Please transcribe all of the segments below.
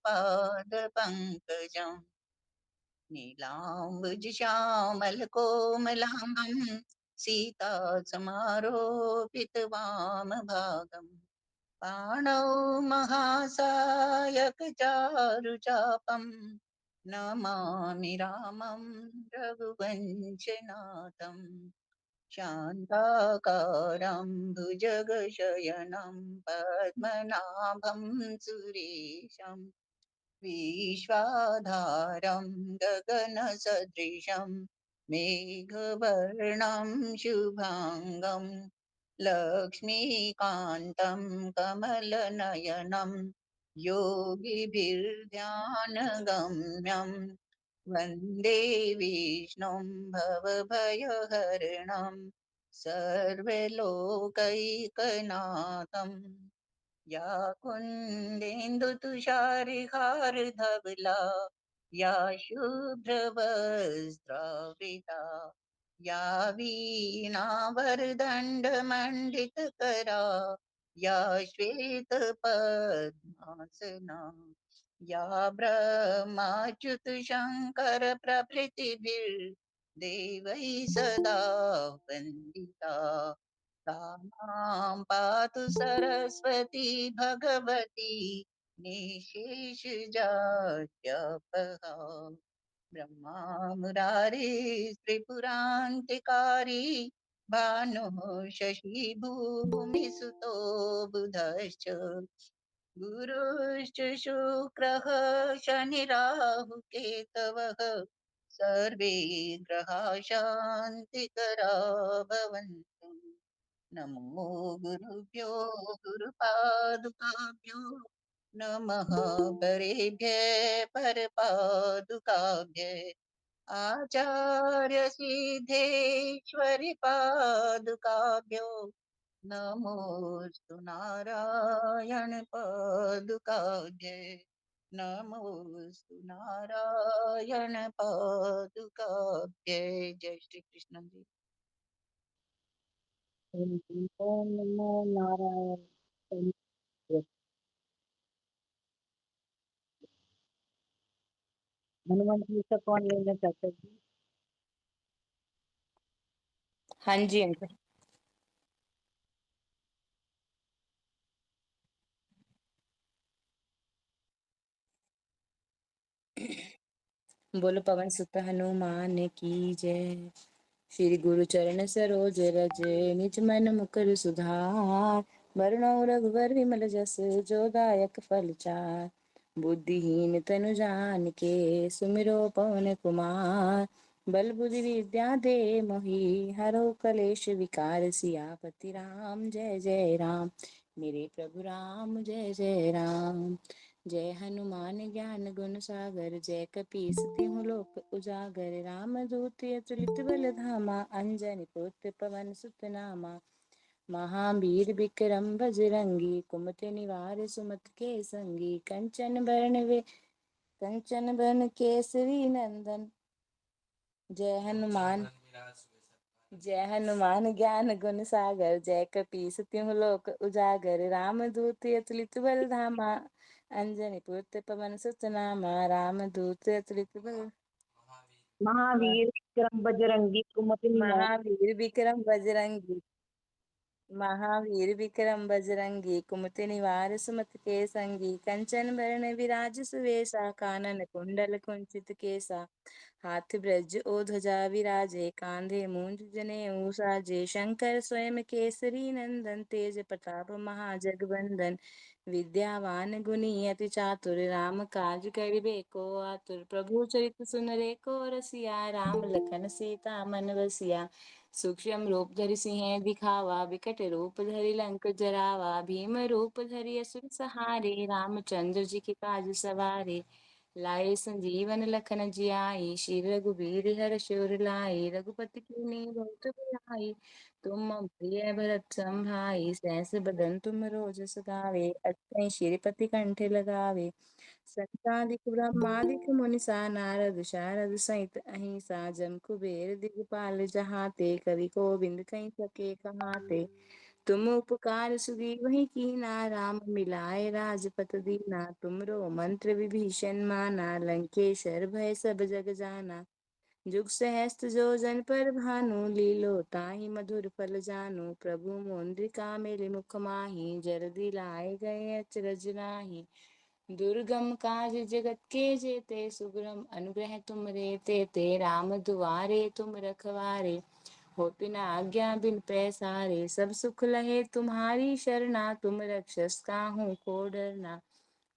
पादपङ्कजम् नीलाम्बुजश्यामलकोमलाङ्गं सीतासमारोपितवामभागम् पाणौ महासायकचारुचापं नमामि रामं रघुवंशनाथम् शान्ताकारं भुजगशयनं पद्मनाभं सुरेशम् विश्वाधारं गगनसदृशं मेघवर्णं शुभाङ्गं लक्ष्मीकान्तं कमलनयनं योगिभिर्ध्यानगम्यं वन्दे विष्णुं भवभयहरणं सर्वलोकैकनाथम् या कुन्देन्दुतुषारहारधवला या शुभ्रवस्त्रावृता या वीणावरदण्डमण्डितकरा या श्वेतपद्मासना या ब्रह्माच्युतशङ्करप्रभृतिभिर्देवैः सदा वन्दिता सा मां पातु सरस्वती भगवती निशेषजाड्यापहा ब्रह्मा मुरारी त्रिपुरान्तिकारी भानुः शशिभूमिसुतो बुधश्च गुरुश्च शुक्रः शनिराहुकेतवः सर्वे ग्रहाः शान्तिकरा भवन्तु नमो गुरुभ्यो गुरुपादुकाभ्यो नमः परेभ्यः परपादुकाभ्यः आचार्य सिद्धेश्वरि पादुकाभ्यो नमोस्तु नारायण पादुकाभ्यः नमोस्तु नारायण पादुकाभ्यः जय श्री कृष्ण जी। ओम नमो नारायण। हनुमान जी का कौन लेना चाहता है? हाँ जी अंकल। बोलो पवन सुत हनुमान की जय। श्री गुरु चरण सरोज रज निज मन मुकुर सुधार वरुण रघुवर विमल जस जो दायक फल चार बुद्धिहीन तनु जानिके सुमिरो पवन कुमार बल बुद्धि विद्या दे मोहि हरो कलेश विकार सियापति राम जय जय राम। मेरे प्रभु राम जय जय राम। जय हनुमान ज्ञान गुण सागर जय कपीस तिहु लोक उजागर राम दूत अतुलित बल धामा अंजनी पुत्र पवन सुत नामा महावीर विक्रम बजरंगी कुमति निवार सुमति के संगी कंचन बरन केसरी नंदन जय हनुमान ज्ञान गुण सागर जय कपीस तिहु लोक उजागर राम दूत अतुलित बल धामा अंजनी पुत्र पवन सुत नामा राम दूत अतुलित बल महावीर विक्रम बजरंगी कुमति निवार महावीर विक्रम बजरंगी कुमति निवार सुमति के संगी कंचन बरन विराज सुवेशा कानन कुंडल कुंचित केसा हाथ ब्रज ओ ध्वजा विराजे कांधे मूंज जनेऊ साजे शंकर स्वयं केसरी नंदन तेज प्रताप महाजगवंदन विद्यावान गुणी अति चातुर राम काज करिबे को आतुर प्रभु चरित सुनरे को रसिया राम लखन सीता मन बसिया सूक्ष्म रूप धरि सिंह दिखावा विकट रूप धरि लंक जरावा भीम रूप धरि असुर सहारे रामचंद्र जी के काज सवारे लाए संजीवन लखन जियाई श्री रघुबीर हर शिवर लाई रघुपति कीन्ही बहुत बड़ाई तुम मम प्रिय भरत संभाई सहस बदन तुम रोजस गावे अष्टहि श्रीपति कंठ लगावे सनकादिक ब्रह्मादिक मुनिसा नारद शारद सहित अहिंसा जम कुबेर दिगपाल जहाते कवि गोविंद कहीं सके कहाते तुम उपकार सुग्रीव कीना, राम मिलाए राजपत दीना। तुमरो मंत्र विभीषण माना, लंकेश्वर भय सब जग जाना। जुग सहस्त्र जो जन पर भानु, लीलो ताहि मधुर फल जानु। प्रभु मुद्रिका मेलि मुख माहि, जल्दी लाए गए अचरज नाही। दुर्गम काज जगत के जेते, सुगम अनुग्रह तुम रे तेते। राम दुआरे तुम रखवारे, होती न आज्ञा बिन पैसारे। सब सुख लहे तुम्हारी शरणा, तुम रक्षस काहू को डरना।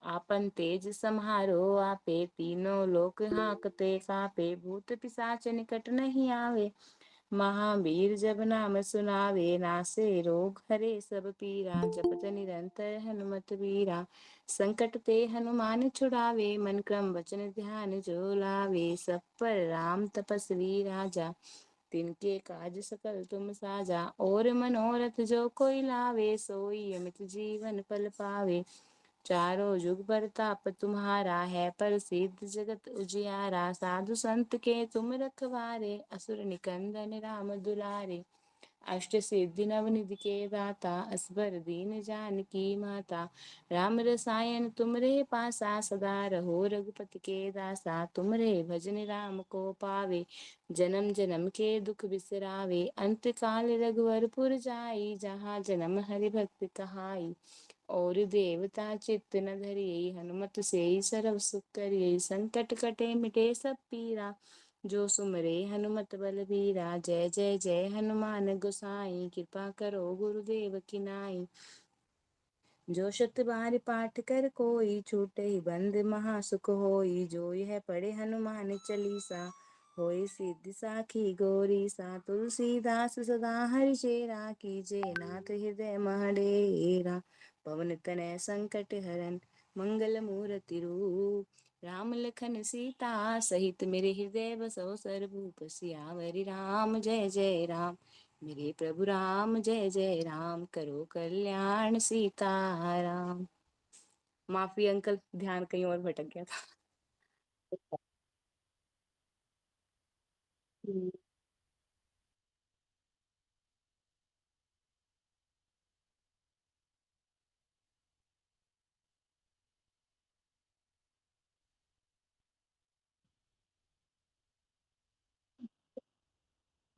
आपन तेज सम्हारो आपे, तीनों लोक हांकते कापे। भूत पिशाच निकट नहीं आवे, महावीर जब नाम सुनावे। नासे रोग हरे सब पीरा, जपत निरंतर हनुमत बीरा। संकट ते हनुमान छुड़ावे, मन क्रम वचन ध्यान जो लावे। सब पर राम तपस्वी राजा, तिनके काज सकल तुम साजा। और मनोरथ जो कोई लावे, सोई अमित जीवन फल पावे। चारों जुग परताप तुम्हारा है, प्रसिद्ध जगत उजियारा। साधु संत के तुम रखवारे, असुर निकंदन राम दुलारे। अष्ट सिद्धि नवनिधि के दाता, असबर दीन जानकी माता। राम रसायन तुमरे पासा, सदा रहो रघुपति के दासा। तुमरे भजन राम को पावे, जन्म जन्म के दुख बिसरावे। अंत काल रघुवरपुर जाई, जहाँ जन्म हरि भक्त कहाई। और देवता चित्त न धरियै, हनुमत से सर्व सुख करियै। संकट कटे मिटे सब पीरा, जो सुमरे हनुमत बलबीरा। जय जय जय हनुमान गोसाई, कृपा करो गुरुदेव की नाई। जो शत बार पाठ कर कोई, छूटे ही बंद महासुख होई। जो यह पढ़े हनुमान चालीसा, होई सिद्धि साखी गौरी सा। तुलसीदास सदा हरिचेरा, कीजे नाथ हृदय महडेरा। पवन तनय संकट हरन, मंगल मूर्ति रूप। राम लखन सीता सहित मेरे हृदय बसो सर्वभूप। सियावरि राम जय जय राम, मेरे प्रभु राम जय जय राम। करो कल्याण सीताराम। माफी अंकल, ध्यान कहीं और भटक गया था। हम्म,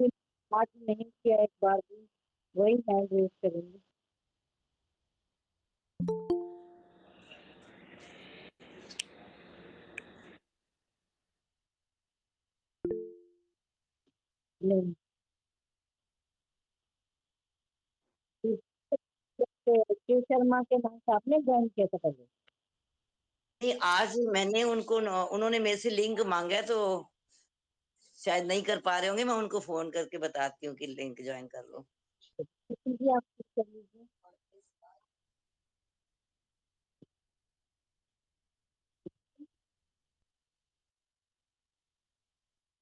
फिर बात नहीं किया एक बार भी, वही हैंड रेस करेंगे। नहीं, शिव शर्मा के नाम से आपने ज्वाइन किया था पहले? नहीं, आज मैंने उनको उन्होंने मेरे से लिंक मांगा है, तो शायद नहीं कर पा रहे होंगे। मैं उनको फोन करके बताती हूँ कि लिंक ज्वाइन कर लो। किसी भी आप कुछ कर लीजिए।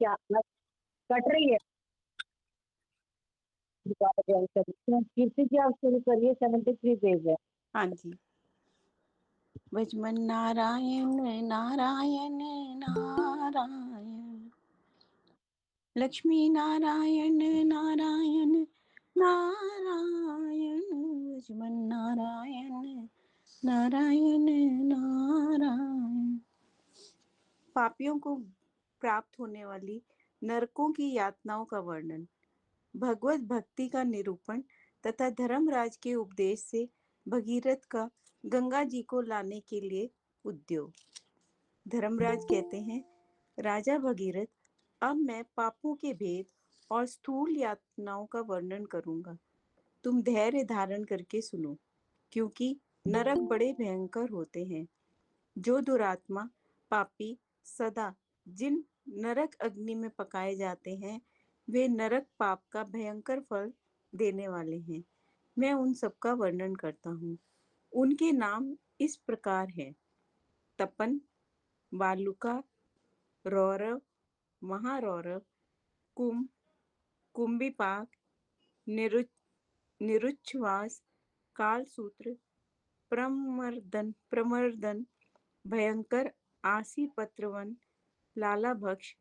क्या आवाज कट रही है? दोबारा ज्वाइन कर लीजिए। कीर्ति जी आप शुरू करिए, 73 पेज है। हाँ जी। भजमन नारायण नारायण नारायण, लक्ष्मी नारायण नारायण नारायण। भजमन नारायण नारायण नारायण। पापियों को प्राप्त होने वाली नरकों की यातनाओं का वर्णन, भगवत भक्ति का निरूपण तथा धर्मराज के उपदेश से भगीरथ का गंगा जी को लाने के लिए उद्योग। धर्मराज कहते हैं, राजा भगीरथ, अब मैं पापों के भेद और स्थूल यातनाओं का वर्णन करूंगा। तुम धैर्य धारण करके सुनो, क्योंकि नरक बड़े भयंकर होते हैं। जो दुरात्मा पापी सदा जिन नरक अग्नि में पकाए जाते हैं, वे नरक पाप का भयंकर फल देने वाले हैं। मैं उन सबका वर्णन करता हूँ। उनके नाम इस प्रकार हैं: तपन, बालुका, रौरव, महारौरव, कुंभ, कुंभिपाक, निरुच्छ्वास, कालसूत्र, प्रमर्दन, भयंकर, आसीपत्रवन, लालाभक्ष,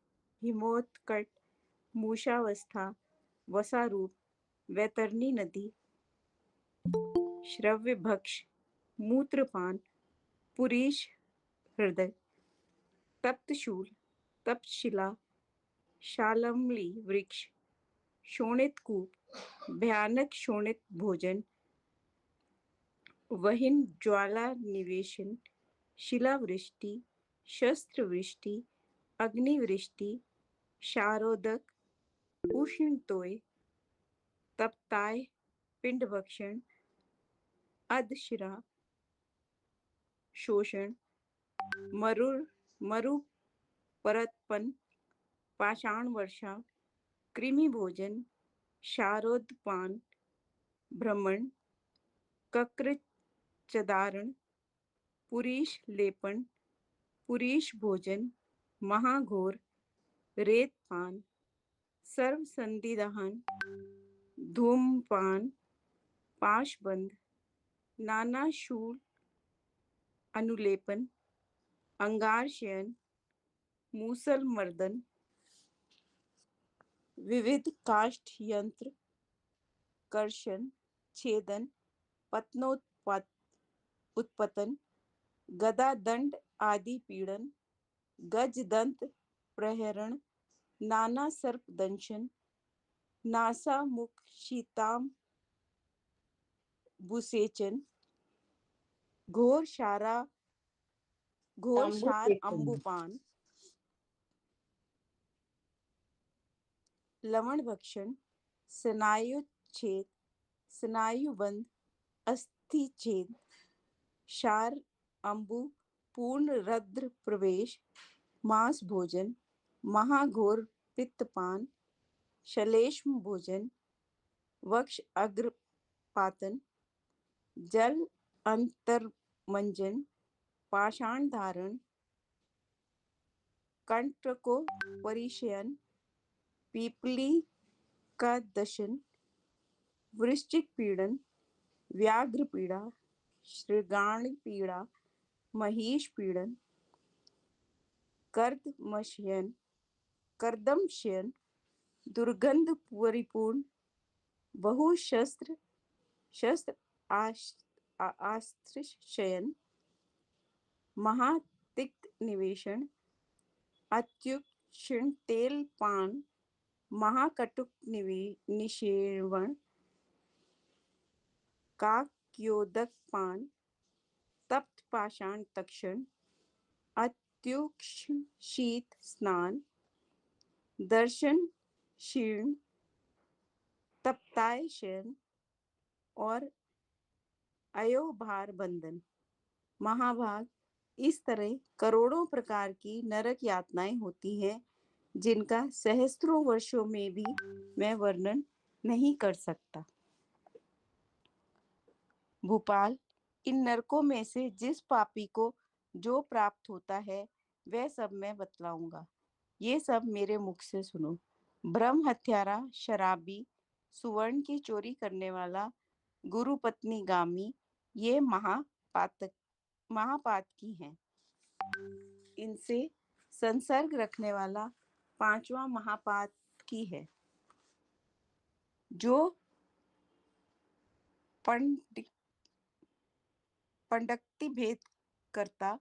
श्रव्य भक्ष, मूत्रपान, पुरीश हृदय, तप्तशूल, तप्तशिला, शालमली वृक्ष, शोणित कूप, भयानक शोणित भोजन, वहिन ज्वाला निवेशन, शिलावृष्टि, शस्त्रवृष्टि, अग्निवृष्टि, शारोदक, उष्णतोय, तपताय, पिंडभक्षण, अधशिरा शोषण, मरुपरतपन, पाषाण वर्षा, कृमि भोजन, शारोदपान, भ्रमण, कक्रचदारण, पुरीश लेपन, पुरीश भोजन, महाघोर, रेतपान, सर्वसंधि दहन, धूमपान, पाशबंद, नाना शूल अनुलेपन, अंगार शयन, मूसल मर्दन, विविध काष्ठ यंत्र, कर्षण, छेदन, उत्पतन, गदा दंड आदि पीड़न, गज दंत प्रहरण, नाना सर्प दंशन, नासा मुख शीताम बुसेचन, घोर सार अंबुपान, लवण भक्षण, स्नायुच्छेद, स्नायुबंध, अस्थि छेद, शार अंबु, पूर्ण रद्र प्रवेश, मांस भोजन, महाघोर पित्तपान, श्लेष्म भोजन, वक्ष अग्रपातन, जल अंतर्मंजन, पाषाण धारण, कंटको परिशयन, पीपली का दशन, वृश्चिक पीड़न, व्याघ्र पीड़ा, श्रृगाण पीड़ा, महिष पीड़न, कर्दम शयन, दुर्गंध परिपूर्ण, बहुशस्त्र अस्त्र शयन, महातिक्त निवेशन, अत्युक्षण तेल पान, महाकटुक निषेवण, काक्योदक पान, तप्त पाषाण तक्षण, अत्युक्षण शीत स्नान, दर्शन शीर्ण, तप्ताय शयन और अयोभार बंधन। महाभाग, इस तरह करोड़ों प्रकार की नरक यातनाएं होती हैं जिनका सहस्त्रों वर्षों में भी मैं वर्णन नहीं कर सकता। भूपाल, इन नरकों में से जिस पापी को जो प्राप्त होता है वह सब मैं बतलाऊंगा। ये सब मेरे मुख से सुनो। ब्रह्म हत्यारा, शराबी, सुवर्ण की चोरी करने वाला, गुरु पत्नी गामी, ये महापातकी हैं। इनसे संसर्ग रखने वाला पांचवा महापातकी है, जो पंडक्ति भेद करता,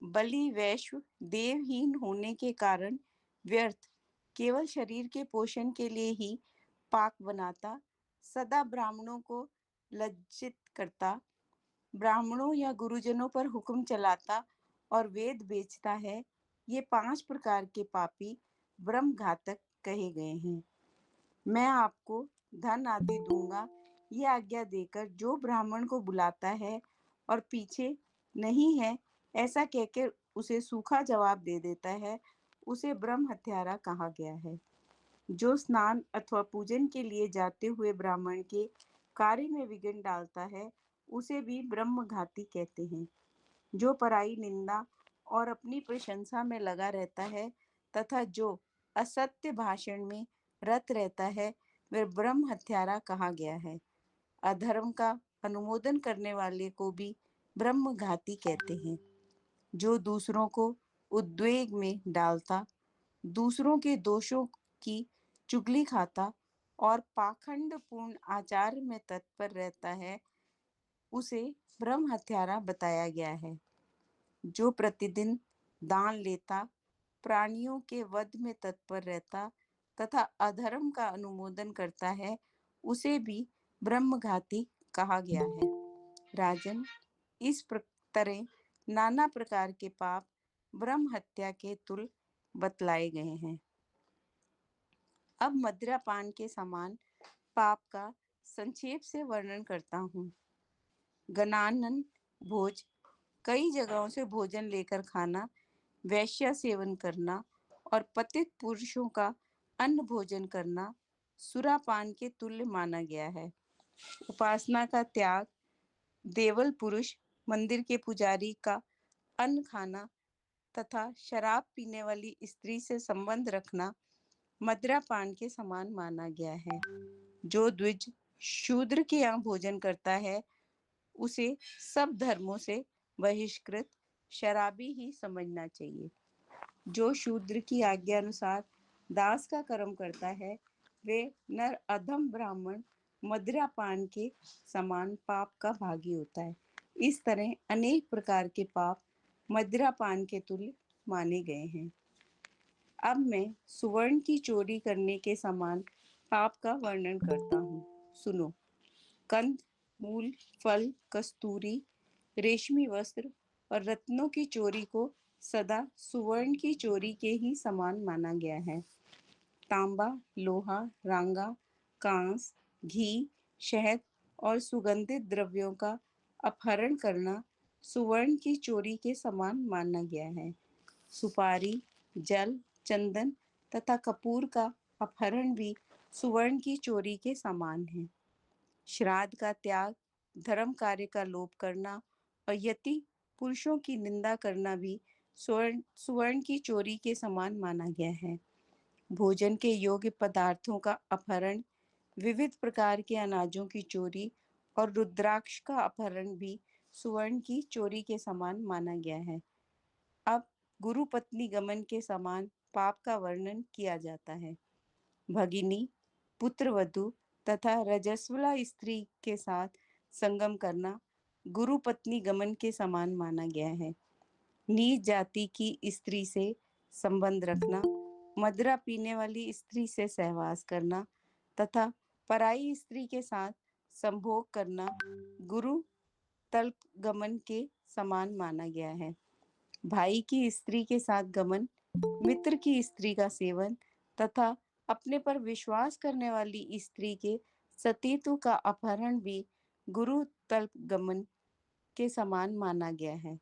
बलि वैश्व देवहीन होने के कारण व्यर्थ केवल शरीर के पोषण के लिए ही पाक बनाता, सदा ब्राह्मणों को लज्जित करता, ब्राह्मणों या गुरुजनों पर हुक्म चलाता और वेद बेचता है। ये 5 प्रकार के पापी ब्रह्म घातक कहे गए हैं। मैं आपको धन आदि दूंगा, ये आज्ञा देकर जो ब्राह्मण को बुलाता है और पीछे नहीं है ऐसा कहकर उसे सूखा जवाब दे देता है, उसे ब्रह्म हत्यारा कहा गया है। जो स्नान अथवा पूजन के लिए जाते हुए ब्राह्मण के कार्य में विघ्न डालता है, उसे भी ब्रह्मघाती कहते हैं। जो पराई निंदा और अपनी प्रशंसा में लगा रहता है तथा जो असत्य भाषण में रत रहता है, वह ब्रह्म हत्यारा कहा गया है। अधर्म का अनुमोदन करने वाले को भी ब्रह्मघाती कहते हैं। जो दूसरों को उद्वेग में डालता, दूसरों के दोषों की चुगली खाता और पाखंडपूर्ण आचार में तत्पर रहता है, उसे ब्रह्म हत्यारा बताया गया है। जो प्रतिदिन दान लेता, प्राणियों के वध में तत्पर रहता तथा अधर्म का अनुमोदन करता है, उसे भी ब्रह्मघाती कहा गया है। राजन, इस तरह नाना प्रकार के पाप ब्रह्म हत्या के तुल्य बतलाए गए हैं। अब मदिरापान के समान पाप का संक्षेप से वर्णन करता हूँ। गणानन भोज, कई जगहों से भोजन लेकर खाना, वैश्य सेवन करना और पतित पुरुषों का अन्न भोजन करना सुरापान के तुल्य माना गया है। उपासना का त्याग, देवल पुरुष, मंदिर के पुजारी का अन्न खाना तथा शराब पीने वाली स्त्री से संबंध रखना मदिरापान के समान माना गया है। जो द्विज शूद्र के यहाँ भोजन करता है, उसे सब धर्मों से बहिष्कृत शराबी ही समझना चाहिए। जो शूद्र की आज्ञा अनुसार दास का कर्म करता है, वे नर अधम ब्राह्मण मदिरापान के समान पाप का भागी होता है। इस तरह अनेक प्रकार के पाप मदिरापान के तुल्य माने गए हैं। अब मैं सुवर्ण की चोरी करने के समान पाप का वर्णन करता हूँ। सुनो। कंद, मूल, फल, कस्तूरी, रेशमी वस्त्र और रत्नों की चोरी को सदा सुवर्ण की चोरी के ही समान माना गया है। तांबा, लोहा, रांगा, कांस, घी, शहद और सुगंधित द्रव्यों का अपहरण करना सुवर्ण की चोरी के समान माना गया है। सुपारी, जल, चंदन तथा कपूर का अपहरण भी सुवर्ण की चोरी के समान है। श्राद्ध का त्याग, धर्म कार्य का लोप करना और यति पुरुषों की निंदा करना भी सुवर्ण की चोरी के समान माना गया है। भोजन के योग्य पदार्थों का अपहरण, विविध प्रकार के अनाजों की चोरी और रुद्राक्ष का अपहरण भी सुवर्ण की चोरी के समान माना गया है। अब गुरु पत्नी गमन के समान पाप का वर्णन किया जाता है। भगिनी, पुत्रवधू तथा रजस्वला स्त्री के साथ संगम करना गुरु पत्नी गमन के समान माना गया है। नीच जाति की स्त्री से संबंध रखना, मदिरा पीने वाली स्त्री से सहवास करना तथा पराई स्त्री के साथ संभोग करना गुरु तल्प गमन के समान माना गया है। भाई की स्त्री के साथ गमन, मित्र की स्त्री का सेवन तथा अपने पर विश्वास करने वाली स्त्री के सतीत्व का अपहरण भी गुरु तल्प गमन के समान माना गया है।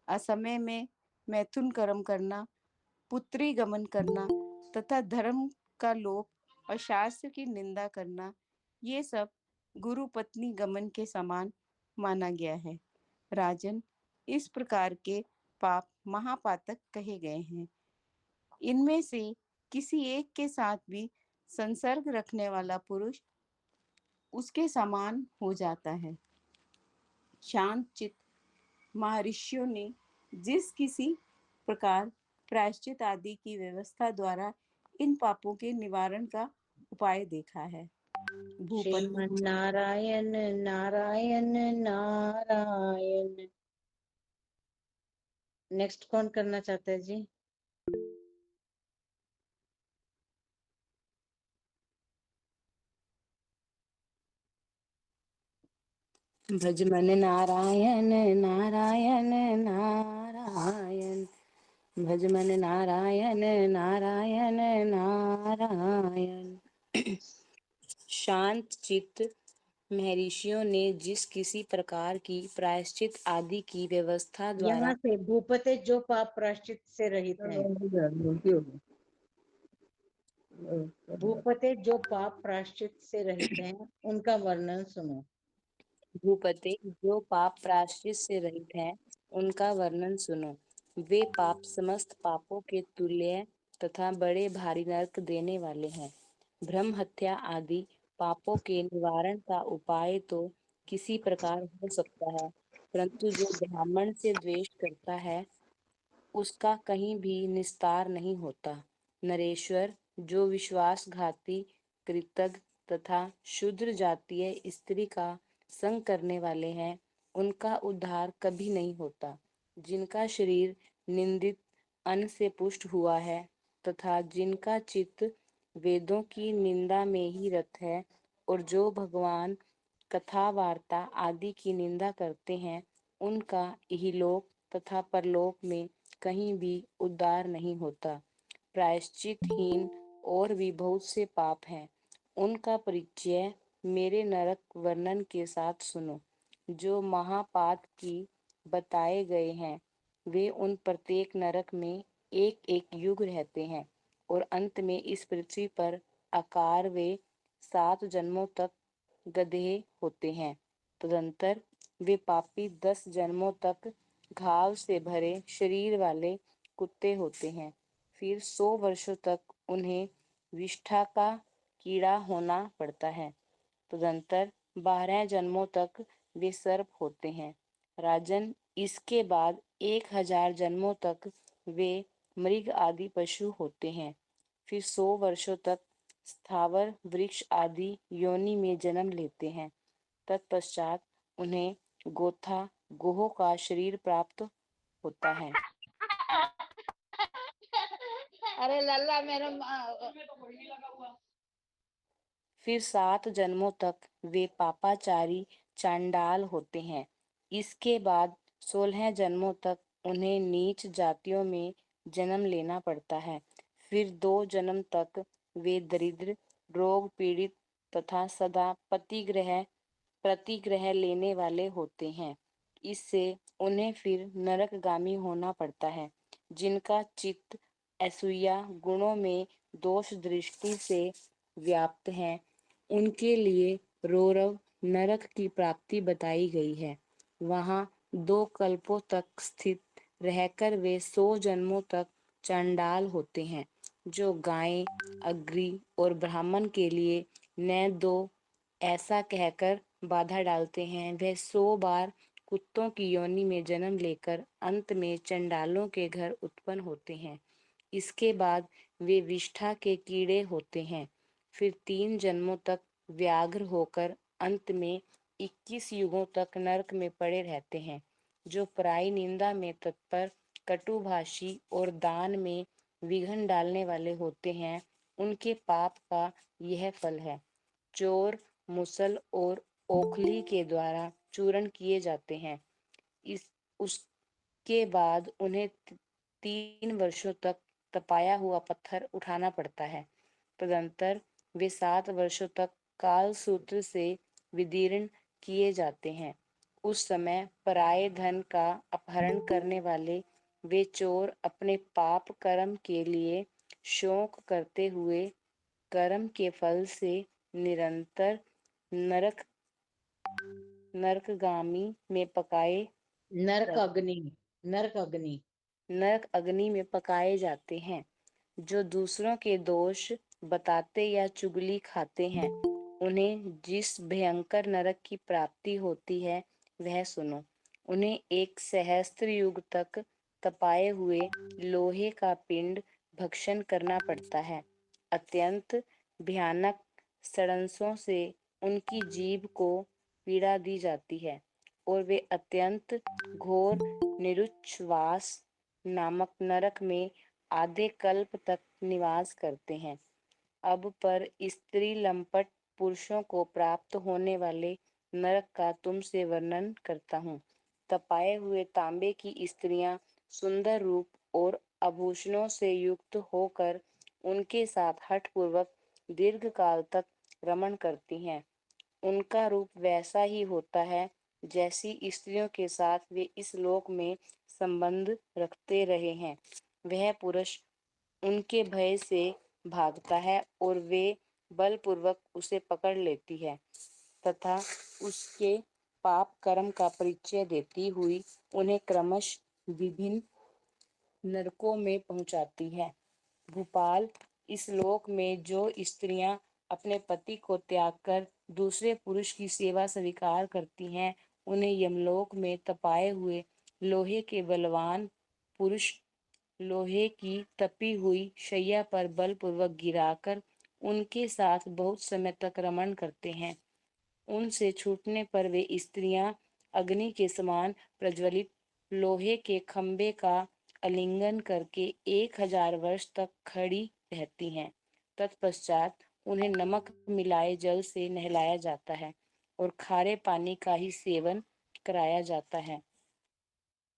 असमय में मैथुन कर्म करना, पुत्री गमन करना तथा धर्म का लोप और शास्त्र की निंदा करना, ये सब गुरु पत्नी गमन के समान माना गया है। राजन, इस प्रकार के पाप महापातक कहे गए हैं। इनमें से किसी एक के साथ भी संसर्ग रखने वाला पुरुष उसके समान हो जाता है। शांत चित्त महर्षियों ने जिस किसी प्रकार प्रायश्चित आदि की व्यवस्था द्वारा इन पापों के निवारण का उपाय देखा है। भूपति, श्रीमन नारायण नारायण नारायण। नेक्स्ट कौन करना चाहता है जी? भज मन नारायण नारायण नारायण, भज मन नारायण नारायण नारायण। शांत चित्त महर्षियों ने जिस किसी प्रकार की प्रायश्चित आदि की व्यवस्था द्वारा यहाँ से भूपते जो पाप प्रायश्चित से रहित हैं, भूपते जो पाप प्रायश्चित से रहित हैं, उनका वर्णन सुनो। भूपते जो पाप प्रायश्चित से रहित हैं, उनका वर्णन सुनो। वे पाप समस्त पापों के तुल्य तथा बड़े भारी नरक देने वाले हैं। ब्रह्म हत्या आदि पापों के निवारण का उपाय तो किसी प्रकार हो सकता है, परंतु जो ब्राह्मण से द्वेष करता है उसका कहीं भी निस्तार नहीं होता। नरेश्वर, जो विश्वासघाती, कृतज्ञ तथा शूद्र जातीय स्त्री का संग करने वाले हैं, उनका उद्धार कभी नहीं होता। जिनका शरीर निंदित अन्न से पुष्ट हुआ है तथा जिनका चित्त वेदों की निंदा में ही रत है और जो भगवान कथा वार्ता आदि की निंदा करते हैं, उनका इहलोक तथा परलोक में कहीं भी उद्धार नहीं होता। प्रायश्चितहीन और भी बहुत से पाप हैं, उनका परिचय मेरे नरक वर्णन के साथ सुनो। जो महापात की बताए गए हैं, वे उन प्रत्येक नरक में एक एक युग रहते हैं और अंत में इस पृथ्वी पर आकार वे 7 जन्मों तक गधे होते हैं। तदंतर वे पापी 10 जन्मों तक घाव से भरे शरीर वाले कुत्ते होते हैं। फिर 100 वर्षों तक उन्हें विष्ठा का कीड़ा होना पड़ता है। तदंतर 12 जन्मों तक वे सर्प होते हैं। राजन, इसके बाद 1000 जन्मों तक वे मृग आदि पशु होते हैं। फिर 100 वर्षों तक स्थावर वृक्ष आदि योनि में जन्म लेते हैं। तत्पश्चात उन्हें गोथा गोह का शरीर प्राप्त होता है। अरे लल्ला मेरे फिर 7 जन्मों तक वे पापाचारी चांडाल होते हैं। इसके बाद 16 जन्मों तक उन्हें नीच जातियों में जन्म लेना पड़ता है। फिर 2 जन्म तक वे दरिद्र, रोग पीड़ित तथा सदा प्रतिग्रह लेने वाले होते हैं। इससे उन्हें फिर नरकगामी होना पड़ता है। जिनका चित्त असूया गुणों में दोष दृष्टि से व्याप्त है, उनके लिए रौरव नरक की प्राप्ति बताई गई है। वहां 2 कल्पों तक स्थित रहकर वे 100 जन्मों तक चंडाल होते हैं। जो गाय, अग्नि और ब्राह्मण के लिए न दो ऐसा कहकर बाधा डालते हैं, वह 100 बार कुत्तों की योनि में जन्म लेकर अंत में चंडालों के घर उत्पन्न होते हैं। इसके बाद वे विष्ठा के कीड़े होते हैं। फिर 3 जन्मों तक व्याघ्र होकर अंत में 21 युगों तक नरक में पड़े रहते हैं। जो पराई निंदा में तत्पर, कटुभाषी और दान में विघ्न डालने वाले होते हैं, उनके पाप का यह फल है। चोर मुसल और ओखली के द्वारा चूर्ण किए जाते हैं। उसके बाद उन्हें 3 वर्षों तक तपाया हुआ पत्थर उठाना पड़ता है। तदंतर वे 7 वर्षों तक काल सूत्र से विदीर्ण किए जाते हैं। उस समय पराये धन का अपहरण करने वाले वे चोर अपने पाप कर्म के लिए शोक करते हुए कर्म के फल से निरंतर नरक नरकगामी में पकाए नरक अग्नि नरक अग्नि में पकाए जाते हैं। जो दूसरों के दोष बताते या चुगली खाते हैं, उन्हें जिस भयंकर नरक की प्राप्ति होती है, वह सुनो। उन्हें 1 सहस्त्र युग तक तपाए हुए लोहे का पिंड भक्षण करना पड़ता है। अत्यंत भयानक सड़ंसों से उनकी जीभ को पीड़ा दी जाती है और वे अत्यंत घोर निरुच्छ्वास नामक नरक में आधे कल्प तक निवास करते हैं। अब पर स्त्री लंपट पुरुषों को प्राप्त होने वाले नरक का तुमसे वर्णन करता हूँ। तपाए हुए तांबे की स्त्रियां सुंदर रूप और आभूषणों से युक्त होकर उनके साथ हठपूर्वक दीर्घ काल तक रमण करती हैं। उनका रूप वैसा ही होता है जैसी स्त्रियों के साथ वे इस लोक में संबंध रखते रहे हैं। वह पुरुष उनके भय से भागता है और वे बलपूर्वक उसे पकड़ लेती है तथा उसके पाप कर्म का परिचय देती हुई उन्हें क्रमश विभिन्न नरकों में पहुंचाती है। भूपाल, इस लोक में जो स्त्रियां अपने पति को त्याग कर दूसरे पुरुष की सेवा स्वीकार करती हैं, उन्हें यमलोक में तपाए हुए लोहे के बलवान पुरुष लोहे की तपी हुई शैया पर बलपूर्वक गिराकर उनके साथ बहुत समय तक रमण करते हैं। उनसे छूटने पर वे स्त्रियां अग्नि के समान प्रज्वलित लोहे के खंभे का आलिंगन करके 1000 वर्ष तक खड़ी रहती हैं। तत्पश्चात उन्हें नमक मिलाए जल से नहलाया जाता है और खारे पानी का ही सेवन कराया जाता है।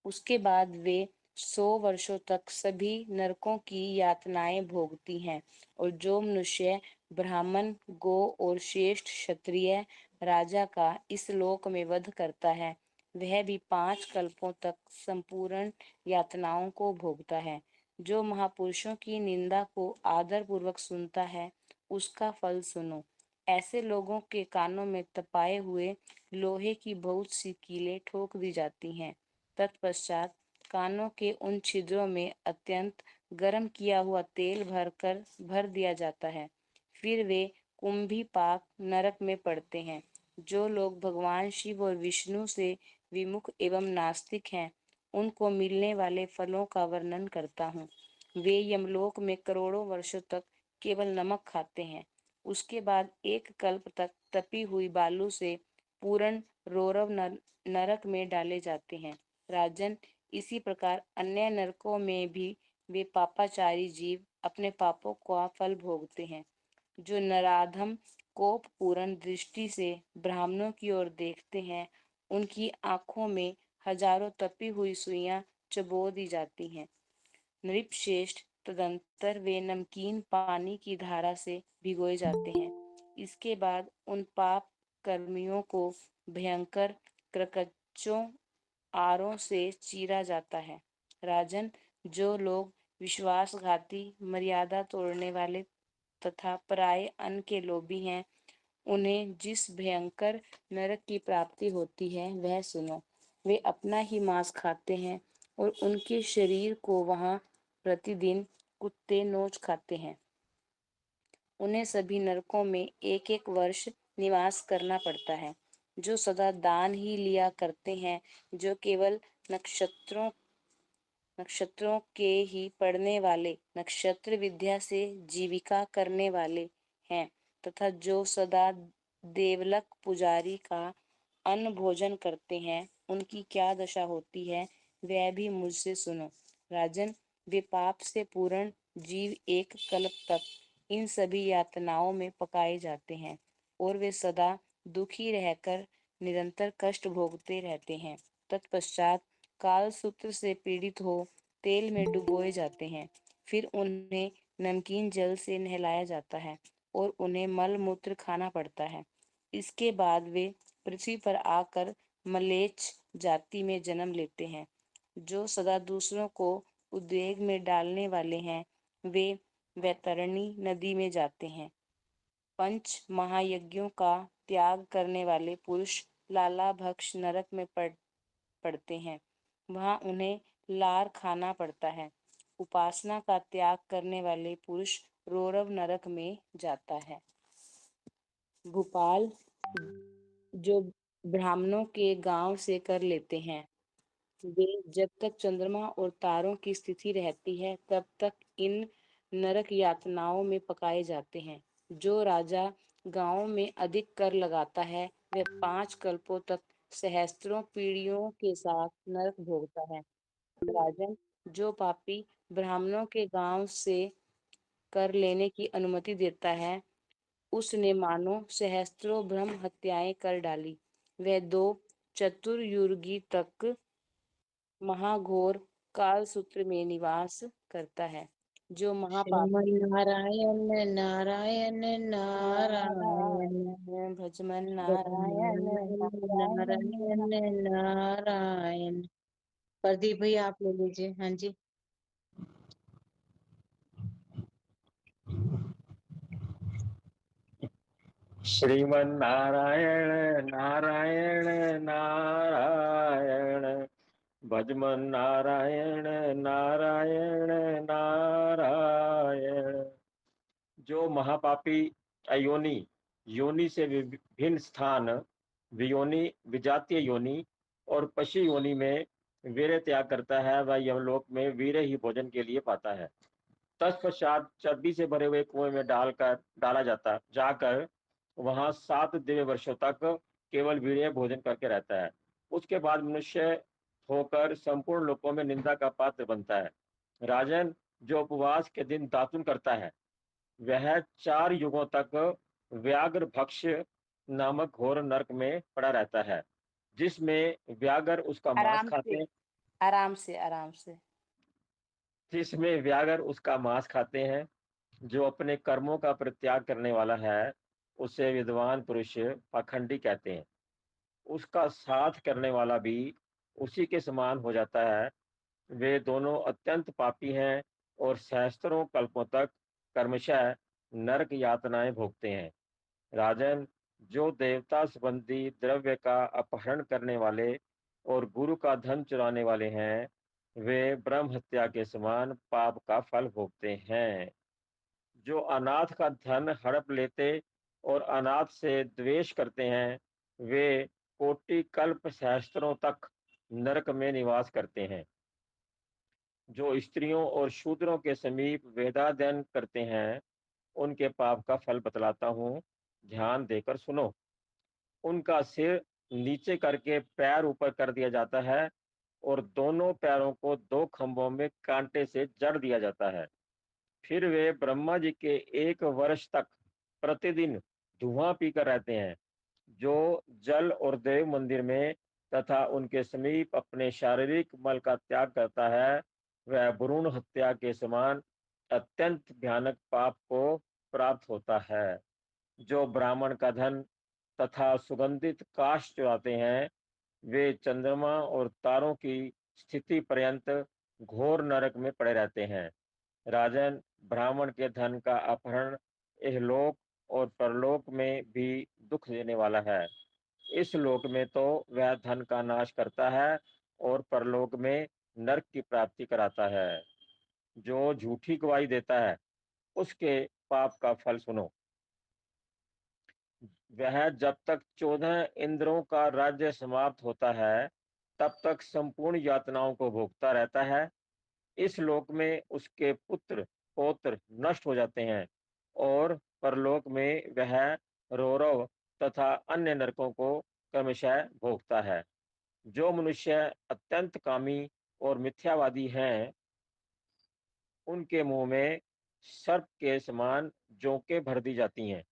उसके बाद वे 100 वर्षों तक सभी नरकों की यातनाएं भोगती हैं, और जो मनुष्य ब्राह्मण, गो और श्रेष्ठ क्षत्रिय राजा का इस लोक में वध करता है, वह भी 5 कल्पों तक संपूर्ण यातनाओं को भोगता है। जो महापुरुषों की निंदा को आदर पूर्वक सुनता है, उसका फल सुनो। ऐसे लोगों के कानों में तपाए हुए लोहे की बहुत सी कीलें ठोक दी जाती हैं। तत्पश्चात कानों के उन छिद्रों में अत्यंत गर्म किया हुआ तेल भर दिया जाता है। फिर वे कुंभी पाक नरक में पड़ते हैं। जो लोग भगवान शिव और विष्णु से विमुख एवं नास्तिक हैं, उनको मिलने वाले फलों का वर्णन करता हूँ। वे यमलोक में करोड़ों वर्षों तक केवल नमक खाते हैं। उसके बाद 1 कल्प तक तपी हुई बालू से पूर्ण रौरव नरक में डाले जाते हैं। राजन, इसी प्रकार अन्य नरकों में भी वे पापाचारी जीव अपने पापों का फल भोगते हैं। जो नराधम कोप पूर्ण दृष्टि से ब्राह्मणों की ओर देखते हैं, उनकी आंखों में हजारों तपी हुई सुइयां चबो दी जाती हैं। नृपश्रेष्ठ, तदंतर वे नमकीन पानी की धारा से भिगोए जाते हैं। इसके बाद उन पाप कर्मियों को भयंकर क्रचों आरों से चीरा जाता है। राजन, जो लोग विश्वासघाती, मर्यादा तोड़ने वाले तथा पराये अन्न के लोभी हैं, उन्हें जिस भयंकर नरक की प्राप्ति होती है वह सुनो। वे अपना ही मांस खाते हैं और उनके शरीर को वहां प्रतिदिन कुत्ते नोच खाते हैं। उन्हें सभी नरकों में 1-1 वर्ष निवास करना पड़ता है। जो सदा दान ही लिया करते हैं, जो केवल नक्षत्रों के ही पढ़ने वाले, नक्षत्र विद्या से जीविका करने वाले हैं, तथा जो सदा देवलक पुजारी का अन्न भोजन करते हैं, उनकी क्या दशा होती है वह भी मुझसे सुनो। राजन, वे पाप से पूर्ण जीव 1 कल्प तक इन सभी यातनाओं में पकाए जाते हैं, और वे सदा दुखी रहकर निरंतर कष्ट भोगते रहते हैं। तत्पश्चात काल सूत्र से पीड़ित हो तेल में डुबोए जाते हैं। फिर उन्हें नमकीन जल से नहलाया जाता है और उन्हें मल मूत्र खाना पड़ता है। इसके बाद वे पृथ्वी पर आकर मलेच्छ जाति में जन्म लेते हैं। जो सदा दूसरों को उद्वेग में डालने वाले हैं, वे वैतरणी नदी में जाते हैं। 5 महायज्ञों का त्याग करने वाले पुरुष लाला भक्ष नरक में पड़ते हैं। वहां उन्हें लार खाना पड़ता है। उपासना का त्याग करने वाले पुरुष रौरव नरक में जाता है। भूपाल, जो ब्राह्मणों के गांव से कर लेते हैं, वे जब तक चंद्रमा और तारों की स्थिति रहती है, तब तक इन नरक यातनाओं में पकाए जाते हैं। जो राजा गांव में अधिक कर लगाता है, वह 5 कल्पों तक सहस्त्रों पीढ़ियों के साथ नरक भोगता है। राजन, जो पापी ब्राह्मणों के गांव से कर लेने की अनुमति देता है, उसने मानो सहस्त्रों ब्रह्म हत्याएं कर डाली। वह 2 चतुर्युगी तक महाघोर कालसूत्र में निवास करता है। जो महापापी नारायण नारायण नारायण नारायण भजमन नारायण नारायण नारायण नारायण। प्रदीप भैया आप ले लीजिए। हाँ जी। श्रीमन नारायण नारायण नारायण भजमन नारायण नारायण नारायण। जो महापापी अयोनि योनि से विभिन्न स्थान, वियोनि, विजातीय योनि और पशु योनि में वीर्य त्याग करता है, वह यमलोक में वीर्य ही भोजन के लिए पाता है। तत्पश्चात चर्बी से भरे हुए कुएं में डाला जाकर वहां 7 दिव्य वर्षों तक केवल वीर्य भोजन करके रहता है। उसके बाद मनुष्य होकर संपूर्ण लोकों में निंदा का पात्र बनता है। राजन, जो उपवास के दिन दातुन करता है वह 4 युगों तक व्याघ्र भक्ष्य नामक घोर नरक में पड़ा रहता है, जिसमें व्याघ्र उसका मांस खाते हैं आराम से आराम से। जिसमें व्याघ्र उसका मांस खाते हैं। जो अपने कर्मों का परित्याग करने वाला है उसे विद्वान पुरुष पाखंडी कहते हैं। उसका साथ करने वाला भी उसी के समान हो जाता है। वे दोनों अत्यंत पापी हैं और सहस्त्रों कल्पों तक क्रमशः नरक यातनाएं भोगते हैं। राजन, जो देवता संबंधी द्रव्य का अपहरण करने वाले और गुरु का धन चुराने वाले हैं वे ब्रह्म हत्या के समान पाप का फल भोगते हैं। जो अनाथ का धन हड़प लेते और अनाथ से द्वेष करते हैं वे कोटि कल्प सहस्त्रों तक नरक में निवास करते हैं। जो स्त्रियों और शूद्रों के समीप वेदाध्ययन करते हैं उनके पाप का फल बतलाता हूँ, ध्यान देकर सुनो। उनका सिर नीचे करके पैर ऊपर कर दिया जाता है और दोनों पैरों को 2 खंभों में कांटे से जड़ दिया जाता है। फिर वे ब्रह्मा जी के 1 वर्ष तक प्रतिदिन धुआं पीकर रहते हैं। जो जल और देव मंदिर में तथा उनके समीप अपने शारीरिक मल का त्याग करता है वह भ्रूण हत्या के समान अत्यंत भयानक पाप को प्राप्त होता है। जो ब्राह्मण का धन तथा सुगंधित काष्ठ चुराते हैं वे चंद्रमा और तारों की स्थिति पर्यंत घोर नरक में पड़े रहते हैं। राजन, ब्राह्मण के धन का अपहरण इहलोक और परलोक में भी दुख देने वाला है। इस लोक में तो वह धन का नाश करता है और परलोक में नरक की प्राप्ति कराता है। जो झूठी गवाही देता है उसके पाप का फल सुनो। वह जब तक 14 इंद्रों का राज्य समाप्त होता है तब तक संपूर्ण यातनाओं को भोगता रहता है। इस लोक में उसके पुत्र पौत्र नष्ट हो जाते हैं और परलोक में वह रौरव तथा अन्य नरकों को क्रमशः भोगता है। जो मनुष्य अत्यंत कामी और मिथ्यावादी हैं उनके मुंह में सर्प के समान जोंकें भर दी जाती हैं।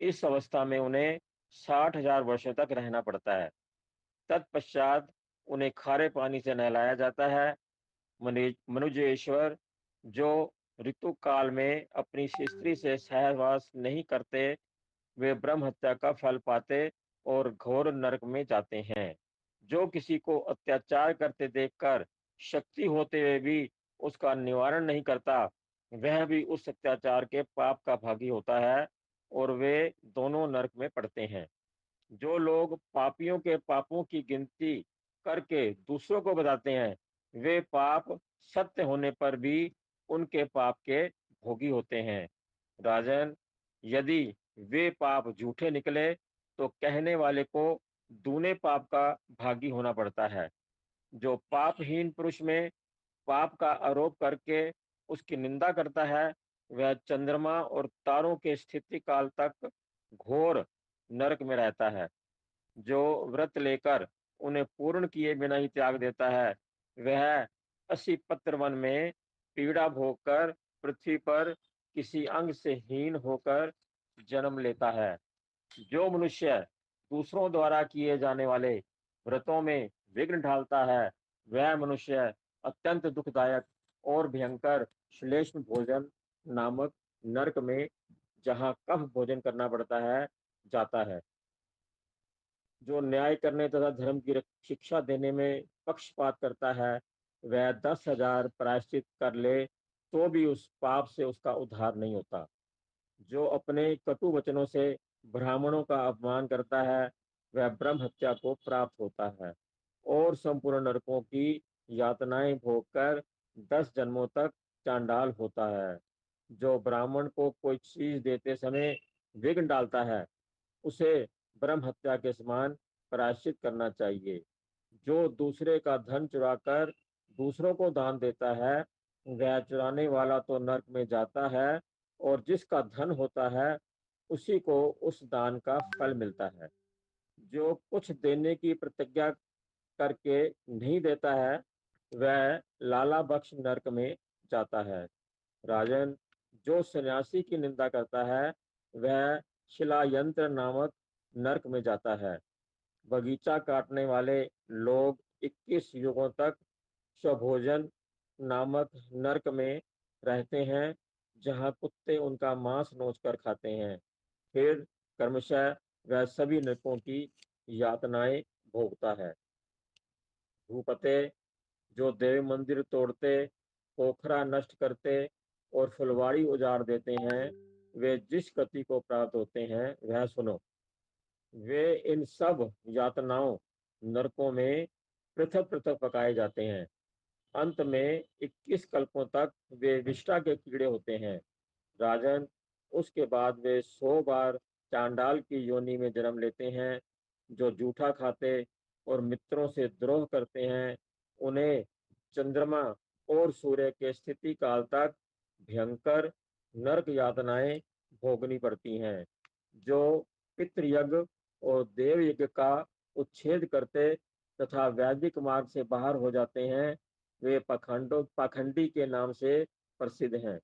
इस अवस्था में उन्हें 60,000 वर्षों तक रहना पड़ता है। तत्पश्चात उन्हें खारे पानी से नहलाया जाता है। मनुजेश्वर, जो ऋतु काल में अपनी स्त्री से सहवास नहीं करते वे ब्रह्म हत्या का फल पाते और घोर नरक में जाते हैं। जो किसी को अत्याचार करते देखकर शक्ति होते हुए भी उसका निवारण नहीं करता वह भी उस अत्याचार के पाप का भागी होता है और वे दोनों नरक में पड़ते हैं। जो लोग पापियों के पापों की गिनती करके दूसरों को बताते हैं वे पाप सत्य होने पर भी उनके पाप के भोगी होते हैं। राजन, यदि वे पाप झूठे निकले तो कहने वाले को दूने पाप का भागी होना पड़ता है। जो पापहीन पुरुष में पाप का आरोप करके उसकी निंदा करता है वह चंद्रमा और तारों के स्थिति काल तक घोर नरक में रहता है। जो व्रत लेकर उन्हें पूर्ण किए बिना ही त्याग देता है वह 80 पत्र वन में पीड़ा भोगकर पृथ्वी पर किसी अंग से हीन होकर जन्म लेता है। जो मनुष्य दूसरों द्वारा किए जाने वाले व्रतों में विघ्न डालता है वह मनुष्य अत्यंत दुखदायक और भयंकर श्लेष्म भोजन नामक नरक में जहाँ कफ भोजन करना पड़ता है जाता है। जो न्याय करने तथा धर्म की शिक्षा देने में पक्षपात करता है वह 10,000 प्रायश्चित कर ले तो भी उस पाप से उसका उद्धार नहीं होता। जो अपने कटु वचनों से ब्राह्मणों का अपमान करता है वह ब्रह्म हत्या को प्राप्त होता है और संपूर्ण नरकों की यातनाएं भोगकर 10 जन्मों तक चांडाल होता है। जो ब्राह्मण को कोई चीज देते समय विघ्न डालता है उसे ब्रह्म हत्या के समान प्रायश्चित करना चाहिए। जो दूसरे का धन चुराकर दूसरों को दान देता है वह चुराने वाला तो नरक में जाता है और जिसका धन होता है उसी को उस दान का फल मिलता है। जो कुछ देने की प्रतिज्ञा करके नहीं देता है वह लाला बख्श नरक में जाता है। राजन, जो सन्यासी की निंदा करता है वह शिलायंत्र नामक नरक में जाता है। बगीचा काटने वाले लोग 21 युगों तक स्वभोजन नामक नरक में रहते हैं, जहां कुत्ते उनका मांस नोचकर खाते हैं। फिर क्रमशः वह सभी नरकों की यातनाएं भोगता है। भूपते, जो देव मंदिर तोड़ते, पोखरा नष्ट करते और फुलवाड़ी उजाड़ देते हैं, वे जिस गति को प्राप्त होते हैं वह सुनो। वे इन सब यातनाओं नरकों में पृथक पृथक पकाए जाते हैं। अंत में 21 कल्पों तक वे विष्ठा के कीड़े होते हैं। राजन, उसके बाद वे 100 बार चांडाल की योनि में जन्म लेते हैं। जो जूठा खाते और मित्रों से द्रोह करते हैं, उन्हें चंद्रमा और सूर्य के स्थिति काल तक भयंकर नरक यातनाएं भोगनी पड़ती हैं। जो पितृयज्ञ और देव यज्ञ का उच्छेद करते तथा वैदिक मार्ग से बाहर हो जाते हैं, वे पाखंडी के नाम से प्रसिद्ध हैं।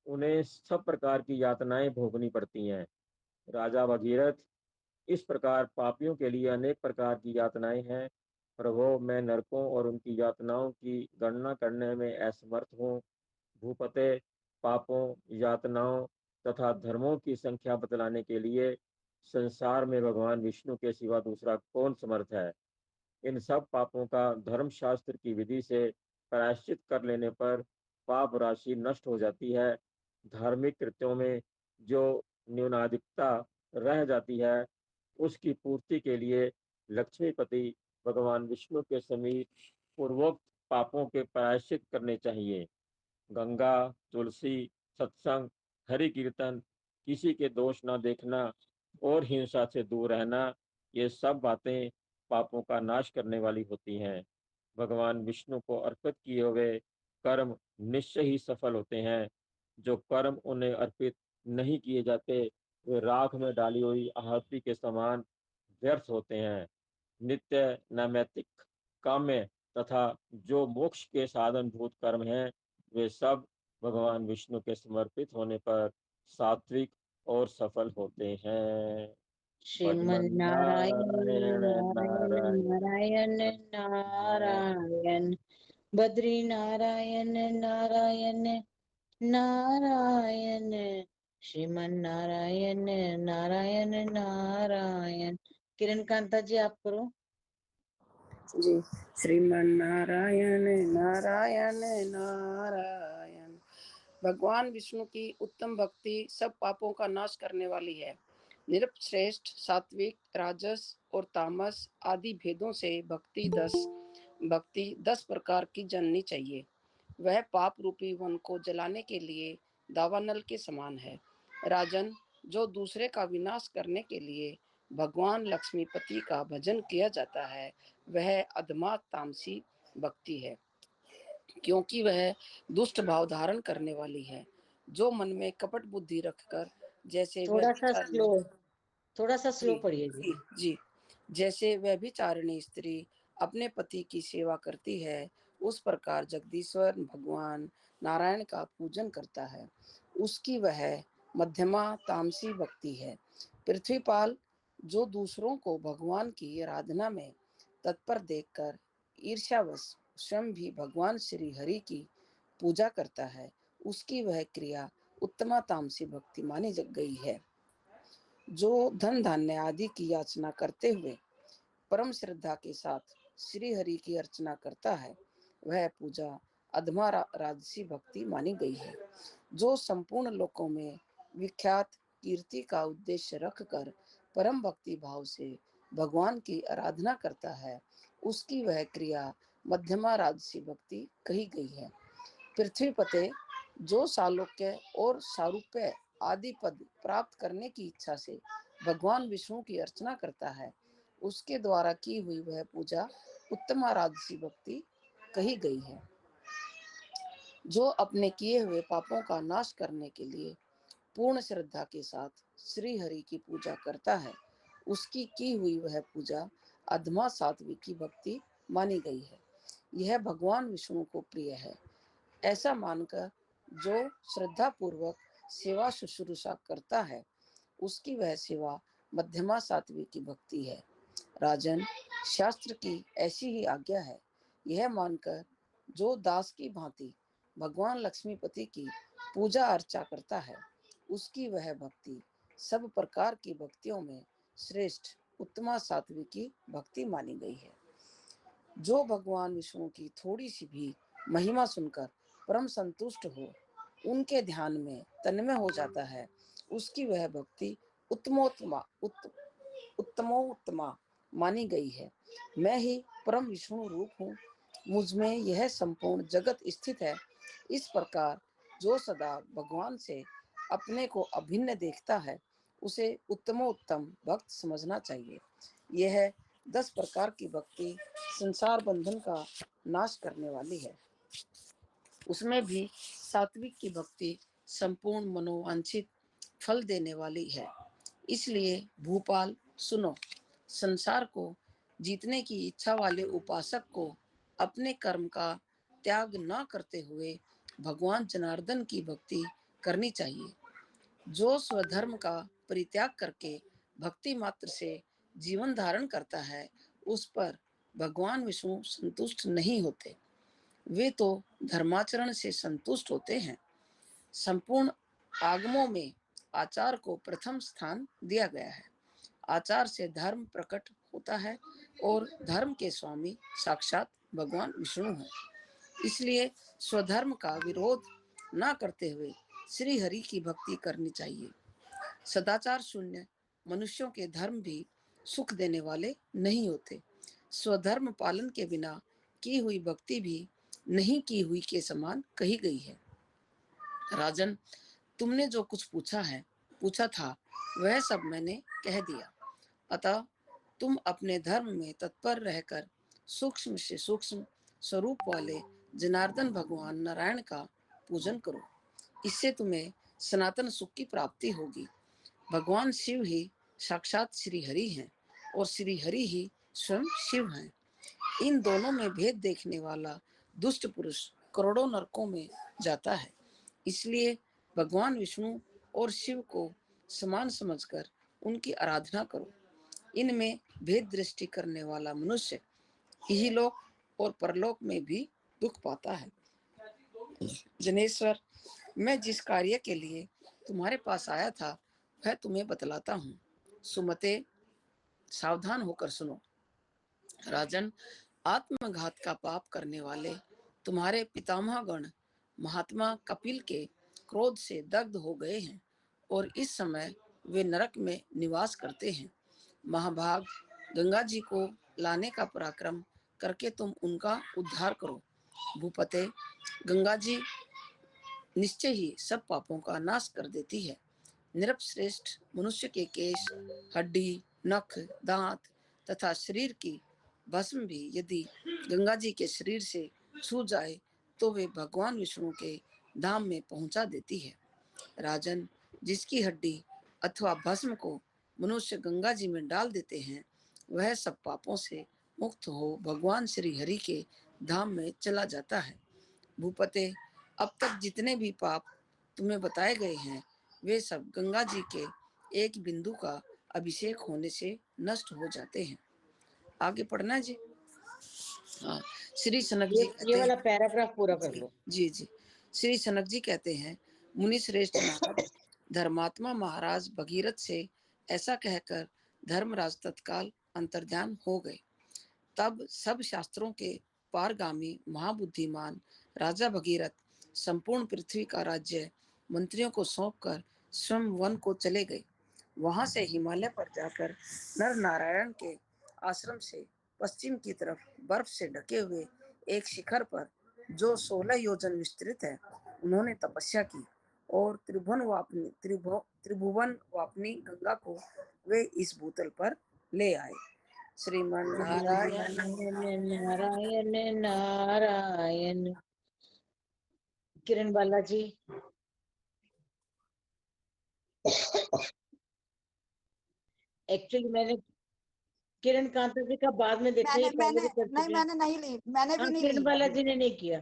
उन्हें सब प्रकार की यातनाएं भोगनी पड़ती हैं। राजा भगीरथ, इस प्रकार पापियों के लिए अनेक प्रकार की यातनाएं हैं। प्रभो, मैं नरकों और उनकी यातनाओं की गणना करने में असमर्थ हूँ। भूपते, पापों, यातनाओं तथा धर्मों की संख्या बतलाने के लिए संसार में भगवान विष्णु के सिवा दूसरा कौन समर्थ है। इन सब पापों का धर्मशास्त्र की विधि से प्रायश्चित कर लेने पर पाप राशि नष्ट हो जाती है। धार्मिक कृत्यों में जो न्यूनाधिकता रह जाती है, उसकी पूर्ति के लिए लक्ष्मीपति भगवान विष्णु के समीप पूर्वोक्त पापों के प्रायश्चित करने चाहिए। गंगा, तुलसी, सत्संग, हरि कीर्तन, किसी के दोष न देखना और हिंसा से दूर रहना, ये सब बातें पापों का नाश करने वाली होती हैं। भगवान विष्णु को अर्पित किए हुए कर्म निश्चय ही सफल होते हैं। जो कर्म उन्हें अर्पित नहीं किए जाते, वे राख में डाली हुई आहुति के समान व्यर्थ होते हैं। नित्य, नैमित्तिक, काम्य तथा जो मोक्ष के साधन भूत कर्म हैं, वे सब भगवान विष्णु के समर्पित होने पर सात्विक और सफल होते हैं। श्रीमन नारायण नारायण नारायण नारायण नारायण नारायण, बद्री नारायण नारायण नारायण, श्रीमन नारायण नारायण नारायण। किरण कांता जी, आप करो जी। श्रीमन नारायण नारायण नारायण। भगवान विष्णु की उत्तम भक्ति सब पापों का नाश करने वाली है। निरपश्रेष्ठ, सात्विक, राजस और तामस आदि भेदों से भक्ति 10 प्रकार की जाननी चाहिए। वह पाप रूपी वन को जलाने के लिए दावानल के समान है। राजन, जो दूसरे का विनाश करने के लिए भगवान लक्ष्मीपति का भजन किया जाता है, वह अधमा तामसी भक्ति है, क्योंकि वह दुष्ट भाव धारण करने वाली है। जो मन में कपट बुद्धि रखकर, जैसे थोड़ा सा स्लो जी पढ़िए जी। जी, जैसे व्यभिचारिणी स्त्री अपने पति की सेवा करती है, उस प्रकार जगदीश्वर भगवान नारायण का पूजन करता है, उसकी वह मध्यमा तामसी भक्ति है। पृथ्वीपाल, जो दूसरों को भगवान की आराधना में तत्पर देखकर ईर्ष्यावश स्वयं भी भगवान श्री हरि की पूजा करता है, उसकी वह क्रिया उत्तमा तामसी भक्ति मानी गई है। जो धन धान्य आदि की याचना करते हुए परम श्रद्धा के साथ श्री हरि की अर्चना करता है, वह पूजा अधमा राजसी भक्ति मानी गई है। जो संपूर्ण लोकों में विख्यात कीर्ति का उद्देश्य रखकर परम भक्ति भाव से भगवान की आराधना करता है, उसकी वह क्रिया मध्यमा राजसी भक्ति कही गई है। पृथ्वीपते, जो सालोक्य और सारूप्य आदि पद प्राप्त करने की इच्छा से भगवान विष्णु की अर्चना करता है, उसके द्वारा की हुई वह पूजा उत्तमा राजसी भक्ति कही गई है। जो अपने किए हुए पापों का नाश करने के लिए पूर्ण श्रद्धा के साथ श्री हरि की पूजा करता है, उसकी की हुई वह पूजा अधमा सात्विक की भक्ति मानी गई है। यह भगवान विष्णु को प्रिय है। ऐसा मानकर जो श्रद्धा पूर्वक सेवा शुश्रूषा करता है, उसकी वह सेवा मध्यमा सात्विक की भक्ति है। राजन, शास्त्र की ऐसी ही आज्ञा है। यह मानकर जो दास की भांति भगवान लक्ष्मीपति की पूजा अर्चा करता है, उसकी वह भक्ति सब प्रकार की भक्तियों में श्रेष्ठ उत्तमा सात्विक की भक्ति मानी गई है। जो भगवान विष्णु की थोड़ी सी भी महिमा सुनकर परम संतुष्ट हो, उनके ध्यान में तन्मय हो जाता है, उसकी वह भक्ति उत्तमोत्तमा मानी गई है। मैं ही परम विष्णु रूप हूँ, मुझ में यह संपूर्ण जगत स्थित है। इस प्रकार जो सदा भगवान से अपने को अभिन्न देखता है, उसे उत्तमोत्तम भक्त समझना चाहिए। यह 10 प्रकार की भक्ति संसार बंधन का नाश करने वाली है। उसमें भी सात्विक की भक्ति संपूर्ण मनोवांछित फल देने वाली है। इसलिए भूपाल सुनो, संसार को जीतने की इच्छा वाले उपासक को अपने कर्म का त्याग न करते हुए भगवान जनार्दन की भक्ति करनी चाहिए। जो स्वधर्म का परित्याग करके भक्ति मात्र से जीवन धारण करता है, उस पर भगवान विष्णु संतुष्ट नहीं होते। वे तो धर्माचरण से संतुष्ट होते हैं। संपूर्ण आगमों में आचार को प्रथम स्थान दिया गया है। आचार से धर्म प्रकट होता है और धर्म के स्वामी साक्षात भगवान विष्णु हैं। इसलिए स्वधर्म का विरोध न करते हुए श्री हरि की भक्ति करनी चाहिए। सदाचार शून्य मनुष्यों के धर्म भी सुख देने वाले नहीं होते। स्वधर्म पालन के बिना की हुई भक्ति भी नहीं की हुई के समान कही गई है। राजन, तुमने जो कुछ पूछा था, वह सब मैंने कह दिया। अतः तुम अपने धर्म में तत्पर रहकर सूक्ष्म से सूक्ष्म स्वरूप वाले जनार्दन भगवान नारायण का पूजन करो। इससे तुम्हें सनातन सुख की प्राप्ति होगी। भगवान शिव ही साक्षात श्री हरि हैं और श्री हरि ही स्वयं शिव हैं। इन दोनों में भेद देखने वाला दुष्ट पुरुष करोड़ों नरकों में जाता है। इसलिए भगवान विष्णु और शिव को समान समझकर उनकी आराधना करो। इनमें भेद दृष्टि करने वाला मनुष्य इहलोक और परलोक में भी दुख पाता है। जनेश्वर, मैं जिस कार्य के लिए तुम्हारे पास आया था, वह तुम्हें बतलाता हूँ। सुमते, सावधान होकर सुनो। राजन, आत्मघात का पाप करने वाले तुम्हारे पितामह गण महात्मा कपिल के क्रोध से दग्ध हो गए हैं और इस समय वे नरक में निवास करते हैं। महाभाग, गंगा जी को लाने का पराक्रम करके तुम उनका उद्धार करो। भूपते, गंगा जी निश्चय ही सब पापों का नाश कर देती है। निरपश्रेष्ठ मनुष्य के केश, हड्डी, नख, दांत तथा शरीर की भस्म भी यदि गंगा जी के शरीर से छू जाए तो वे भगवान विष्णु के धाम में पहुंचा देती है। राजन, जिसकी हड्डी अथवा भस्म को मनुष्य गंगा जी में डाल देते हैं, वह सब पापों से मुक्त हो भगवान श्री हरि के धाम में चला जाता है। भूपते, अब तक जितने भी पाप तुम्हें बताए गए हैं, वे सब गंगा जी के एक बिंदु का अभिषेक होने से नष्ट हो जाते हैं। आगे पढ़ना जी। हाँ, श्री सनक जी ये वाला पैराग्राफ पूरा कर लो। जी जी। श्री सनक जी कहते हैं, मुनि श्रेष्ठ नारद धर्मात्मा महाराज भगीरथ से ऐसा कहकर धर्मराज तत्काल अंतर्ध्यान हो गए। तब सब शास्त्रों के पारगामी महाबुद्धिमान राजा भगीरथ संपूर्ण पृथ्वी का राज्य मंत्रियों को सौंपकर स्वयं वन को चले गए। वहां से हिमालय पर जाकर नर नारायण के आश्रम से पश्चिम की तरफ बर्फ से ढके हुए एक शिखर पर, जो 16 योजन विस्तृत है, उन्होंने तपस्या की और त्रिभुवन वापनी गंगा को वे इस भूतल पर ले आए। श्रीमन नारायण नारायण नारायण। किरण बालाजी, एक्चुअली मैंने किरण कांता जी का बाद में देखा, ये पहले भी कर चुके हैं। मैंने नहीं ली, मैंने भी हाँ, नहीं किरण ली। बालाजी ने नहीं किया।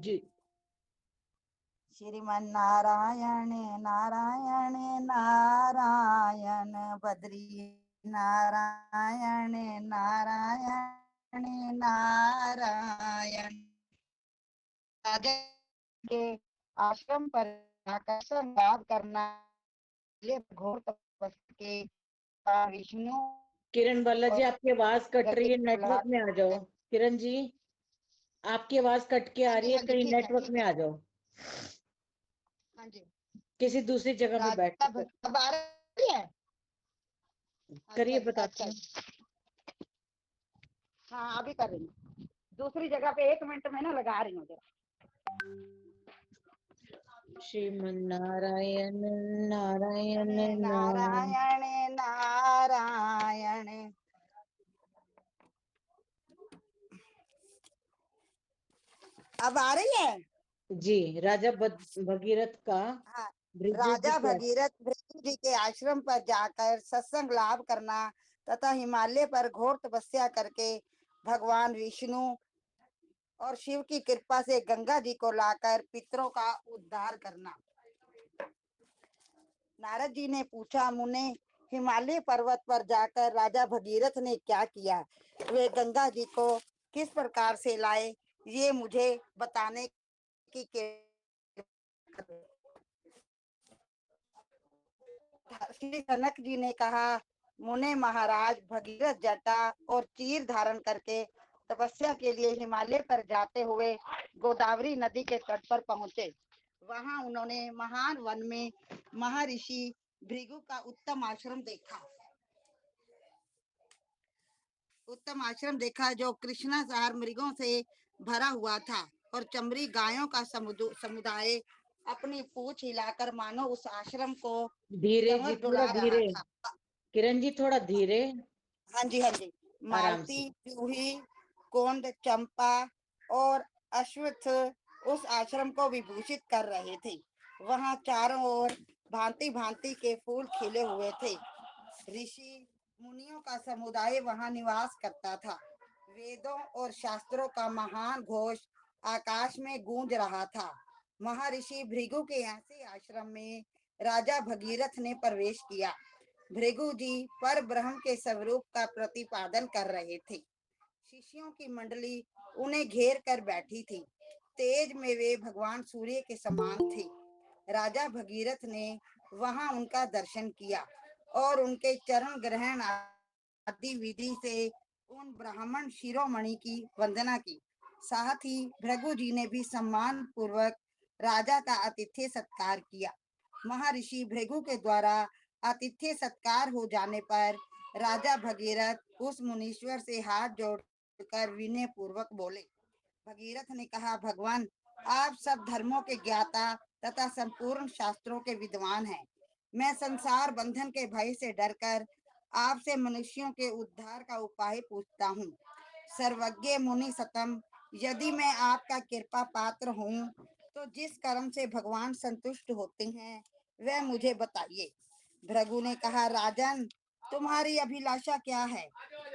जी। श्रीमन नारायण नारायण नारायण, बद्री नारायण नारायण नारायण। राजा के आश्रम पर जाकर संवाद करना, घोर तपस्या के विष्णु किरण बालाजी, आपकी आवाज कट रही है, गति नेटवर्क में आ जाओ। किरण जी, आपकी आवाज कट के आ रही है, कहीं नेटवर्क में आ जाओ, हाँ जी, किसी दूसरी जगह पे बैठ कर अब आ रही है। करिए, अच्छा, बताते हैं। हाँ अभी कर रही हूँ, दूसरी जगह पे 1 मिनट में ना लगा रही हूँ जरा। श्रीमन नारायण नारायण नारायण नारायण। अब आ रही है। जी। राजा भगीरथ का हाँ, भृगु जी राजा के भगीरथ भृगु जी के आश्रम पर जाकर सत्संग लाभ करना तथा हिमालय पर घोर तपस्या करके भगवान विष्णु और शिव की कृपा से गंगा जी को लाकर पितरों का उद्धार करना। नारद जी ने पूछा, मुने हिमालय पर्वत पर जाकर राजा भगीरथ ने क्या किया? वे गंगा जी को किस प्रकार से लाए, ये मुझे बताने की श्री जनक जी ने कहा, मुने महाराज, भगीरथ जटा और चीर धारण करके तपस्या के लिए हिमालय पर जाते हुए गोदावरी नदी के तट पर पहुंचे। वहां उन्होंने महान वन में महर्षि भृगु का उत्तम आश्रम देखा, जो कृष्णाचार मृगों से भरा हुआ था और चमड़ी गायों का समुदाय अपनी पूंछ हिलाकर मानो उस आश्रम को धीरे जी, थोड़ा डुला रहा धीरे। था। किरण जी, थोड़ा धीरे। हाँ जी, हाँ जी। आराम से। मालती, जूही, कोंड, चंपा और अश्वत्थ उस आश्रम को विभूषित कर रहे थे। वहां चारों ओर भांति भांति के फूल खिले हुए थे। ऋषि मुनियों का समुदाय वहां निवास करता था। वेदों और शास्त्रों का महान घोष आकाश में गूंज रहा था। महर्षि भृगु के ऐसे आश्रम में राजा भगीरथ ने प्रवेश किया। भृगु जी पर ब्रह्म के स्वरूप का प्रतिपादन कर रहे थे। शिष्यों की मंडली उन्हें घेर कर बैठी थी। तेज में वे भगवान सूर्य के समान थे। राजा भगीरथ ने वहां उनका दर्शन किया और उनके चरण ग्रहण आदि विधि से उन ब्राह्मण शिरोमणि की वंदना की। साथ ही भृगु जी ने भी सम्मान पूर्वक राजा का आतिथ्य सत्कार किया। महर्षि भृगु के द्वारा आतिथ्य सत्कार हो जाने पर राजा भगीरथ उस मुनीश्वर से हाथ जोड़कर विनय पूर्वक बोले। भगीरथ ने कहा, भगवान, आप सब धर्मों के ज्ञाता तथा संपूर्ण शास्त्रों के विद्वान हैं। मैं संसार बंधन के भय से डरकर आपसे मनुष्यों के उद्धार का उपाय पूछता हूँ। सर्वज्ञ मुनि सतम, यदि मैं आपका कृपा पात्र हूँ तो जिस कर्म से भगवान संतुष्ट होते हैं वह मुझे बताइए। भृगु ने कहा, राजन, तुम्हारी अभिलाषा क्या है,